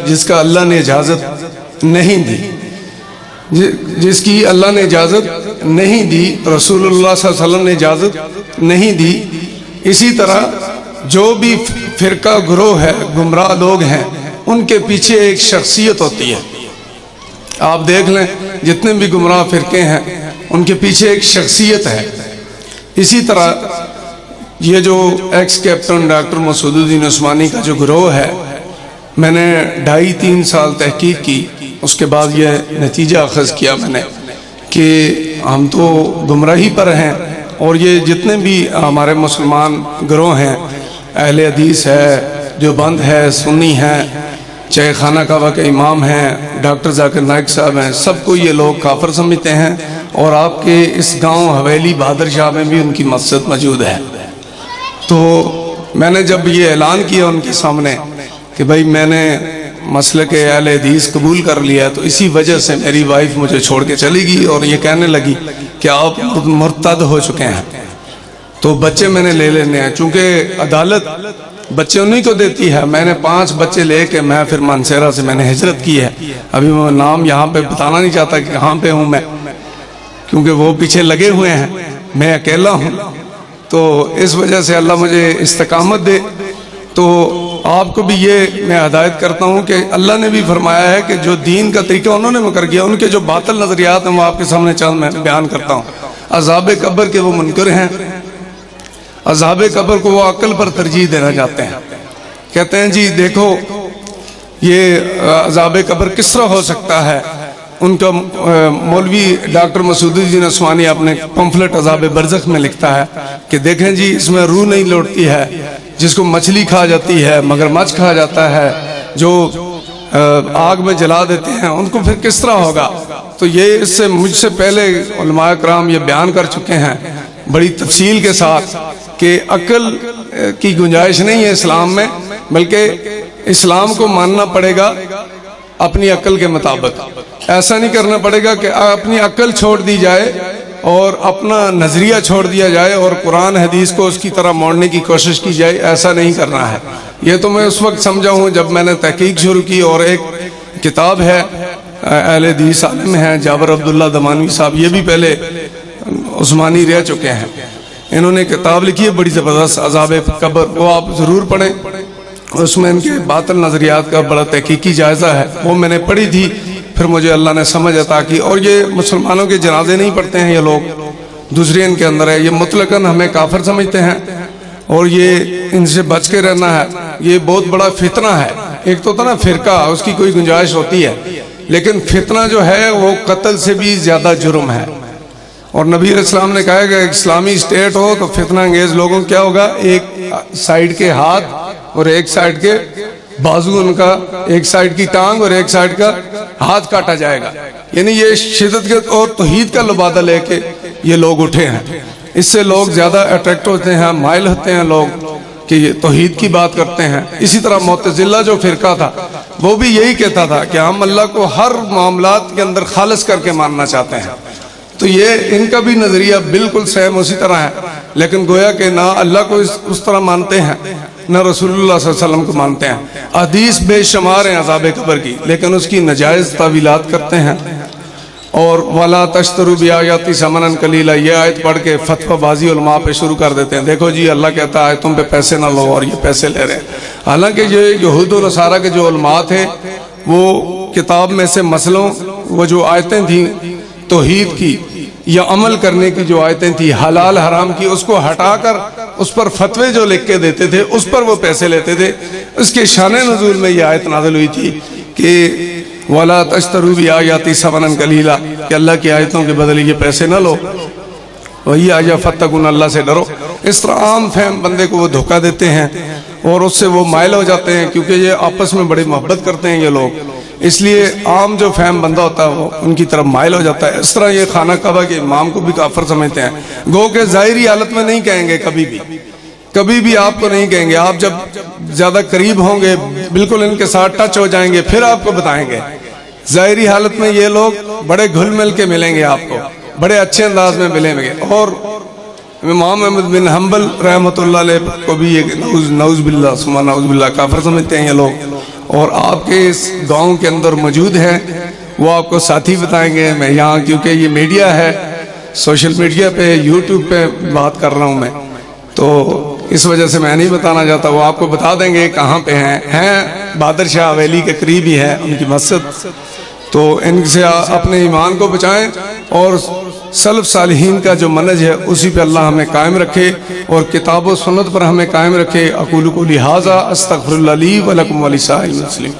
جس کا اللہ نے اجازت نہیں دی، جس کی اللہ نے اجازت نہیں دی، رسول اللہ صلی اللہ علیہ وسلم نے اجازت نہیں دی. اسی طرح جو بھی فرقہ گروہ ہے، گمراہ لوگ ہیں، ان کے پیچھے ایک شخصیت ہوتی ہے. آپ دیکھ لیں جتنے بھی گمراہ فرقے ہیں ان کے پیچھے ایک شخصیت ہے. اسی طرح یہ جو ایکس کیپٹن ڈاکٹر مسعود الدین عثمانی کا جو گروہ ہے، میں نے 2.5-3 سال تحقیق کی. اس کے بعد یہ نتیجہ اخذ کیا میں نے کہ ہم تو گمراہی پر ہیں، اور یہ جتنے بھی ہمارے مسلمان گروہ ہیں، اہل حدیث ہے، دیوبند ہے، سنی ہے، چاہے خانہ کعبہ کے امام ہیں، ڈاکٹر ذاکر نائک صاحب ہیں، سب کو یہ لوگ کافر سمجھتے ہیں. اور آپ کے اس گاؤں حویلی بہادر شاہ میں بھی ان کی مسجد موجود ہے. تو میں نے جب یہ اعلان کیا ان کے سامنے کہ بھائی میں نے مسلک اہل حدیث قبول کر لیا، تو اسی وجہ سے میری وائف مجھے چھوڑ کے چلی گئی اور یہ کہنے لگی کہ آپ مرتد ہو چکے ہیں. تو بچے میں نے لے لینے ہیں، چونکہ عدالت بچے انہی کو دیتی ہے. میں نے 5 بچے لے کے میں پھر مانسہرہ سے میں نے ہجرت کی ہے. ابھی میں نام یہاں پہ بتانا نہیں چاہتا کہ کہاں پہ ہوں میں، کیونکہ وہ پیچھے لگے ہوئے ہیں، میں اکیلا ہوں. تو اس وجہ سے اللہ مجھے استقامت دے. تو آپ کو بھی یہ میں ہدایت کرتا ہوں کہ اللہ نے بھی فرمایا ہے کہ جو دین کا طریقہ انہوں نے مکر کیا، ان کے جو باطل نظریات ہیں وہ آپ کے سامنے چند میں بیان کرتا ہوں. عذاب قبر کے وہ منکر ہیں. عذاب قبر کو وہ عقل پر ترجیح دینا چاہتے ہیں. کہتے ہیں جی دیکھو یہ عذاب قبر کس طرح ہو سکتا ہے، ان کا مولوی ڈاکٹر مسعود الدین عثمانی اپنے پمفلٹ عذاب برزخ میں لکھتا ہے کہ دیکھیں جی اس میں روح نہیں لوٹتی ہے، جس کو مچھلی کھا جاتی ہے، مگرمچھ کھا جاتا ہے، جو آگ میں جلا دیتے ہیں، ان کو پھر کس طرح ہوگا؟ تو یہ اس سے مجھ سے پہلے علماء کرام یہ بیان کر چکے ہیں بڑی تفصیل کے ساتھ کہ عقل کی گنجائش نہیں ہے اسلام میں، بلکہ اسلام کو ماننا پڑے گا اپنی عقل کے مطابق. ایسا نہیں کرنا پڑے گا کہ اپنی عقل چھوڑ دی جائے اور اپنا نظریہ چھوڑ دیا جائے اور قرآن حدیث کو اس کی طرح موڑنے کی کوشش کی جائے. ایسا نہیں کرنا ہے. یہ تو میں اس وقت سمجھا ہوں جب میں نے تحقیق شروع کی. اور ایک کتاب ہے اہل حدیث عالم ہیں جابر عبداللہ دمانوی صاحب، یہ بھی پہلے عثمانی رہ چکے ہیں، انہوں نے کتاب لکھی ہے بڑی زبردست عذاب قبر، وہ آپ ضرور پڑھیں. اس میں ان کے باطل نظریات کا بڑا تحقیقی جائزہ ہے، وہ میں نے پڑھی تھی، پھر مجھے اللہ نے سمجھ عطا کی. اور یہ مسلمانوں کے جنازے نہیں پڑھتے ہیں یہ لوگ، دوسری ان کے اندر ہے، یہ مطلقاً ہمیں کافر سمجھتے ہیں اور یہ ان سے بچ کے رہنا ہے. یہ بہت بڑا فتنہ ہے. ایک تو ہوتا نا فرقہ، اس کی کوئی گنجائش ہوتی ہے، لیکن فتنہ جو ہے وہ قتل سے بھی زیادہ جرم ہے. اور نبی علیہ السلام نے کہا کہ اسلامی اسٹیٹ ہو تو فتنہ انگیز لوگوں کیا ہوگا، ایک سائیڈ کے ہاتھ اور ایک سائیڈ کے بازو، ان کا ایک سائیڈ کی ٹانگ اور ایک سائیڈ کا ہاتھ کاٹا جائے گا. یعنی یہ شدت کے اور توحید کا لبادہ لے کے یہ لوگ اٹھے ہیں. اس سے لوگ زیادہ اٹریکٹ ہوتے ہیں، مائل ہوتے ہیں لوگ کہ یہ توحید کی بات کرتے ہیں. اسی طرح معتزلہ جو فرقہ تھا وہ بھی یہی کہتا تھا کہ ہم اللہ کو ہر معاملات کے اندر خالص کر کے ماننا چاہتے ہیں. تو یہ ان کا بھی نظریہ بالکل سیم اسی طرح ہے، لیکن گویا کہ نہ اللہ کو اس طرح مانتے ہیں نہ رسول اللہ صلی اللہ علیہ وسلم کو مانتے ہیں. حدیث بے شمار ہیں عذاب قبر کی، لیکن اس کی نجائز تعویلات کرتے ہیں. اور وَلَا تَشْتَرُوا بِآيَاتِي ثَمَنًا قَلِيلًا، یہ آیت پڑھ کے فتویٰ بازی علماء پہ شروع کر دیتے ہیں. دیکھو جی اللہ کہتا ہے تم پہ پیسے نہ لو، اور یہ پیسے لے رہے ہیں. حالانکہ یہ یہود و نصارہ کے جو علماء تھے وہ کتاب میں سے مسئلوں، وہ جو آیتیں تھیں توحید کی یا عمل کرنے کی جو آیتیں تھیں حلال حرام کی، اس کو ہٹا کر اس پر فتوے جو لکھ کے دیتے تھے اس پر وہ پیسے لیتے تھے. اس کے شان نزول میں یہ آیت نازل ہوئی تھی کہ وَلَا تَشْتَرُوا بِآيَاتِي ثَمَنًا قَلِيلًا، کہ اللہ کی آیتوں کے بدلے یہ پیسے نہ لو. وہی آیا فَاتَّقُونَ، اللہ سے ڈرو. اس طرح عام فہم بندے کو وہ دھوکہ دیتے ہیں اور اس سے وہ مائل ہو جاتے ہیں، کیونکہ یہ آپس میں بڑی محبت کرتے ہیں یہ لوگ، اس لیے عام جو فہم بندہ ہوتا ہے وہ ان کی طرف مائل ہو جاتا ہے. اس طرح یہ خانہ کعبہ کے امام کو بھی کافر سمجھتے ہیں. گو کہ ظاہری حالت میں نہیں کہیں گے، کبھی بھی آپ کو نہیں کہیں گے. آپ جب زیادہ قریب ہوں گے، بالکل ان کے ساتھ ٹچ ہو جائیں گے، پھر آپ کو بتائیں گے. ظاہری حالت میں یہ لوگ بڑے گھل مل کے ملیں گے، آپ کو بڑے اچھے انداز میں ملیں گے. اور امام احمد بن حنبل رحمۃ اللہ علیہ کو بھی یہ نعوذ باللہ ثم نعوذ باللہ کافر سمجھتے ہیں یہ لوگ. اور آپ کے اس گاؤں کے اندر موجود ہیں، وہ آپ کو ساتھی بتائیں گے. میں یہاں کیونکہ یہ میڈیا ہے، سوشل میڈیا پہ یوٹیوب پہ بات کر رہا ہوں میں، تو اس وجہ سے میں نہیں بتانا چاہتا. وہ آپ کو بتا دیں گے کہاں پہ ہیں بہادر شاہ حویلی کے قریب ہی ہے ان کی مسجد. تو ان سے اپنے ایمان کو بچائیں اور سلف صالحین کا جو منہج ہے اسی پہ اللہ ہمیں قائم رکھے اور کتاب و سنت پر ہمیں قائم رکھے. اقول قولی ھذا استغفر اللہ لی ولکم ولسائر المسلمین.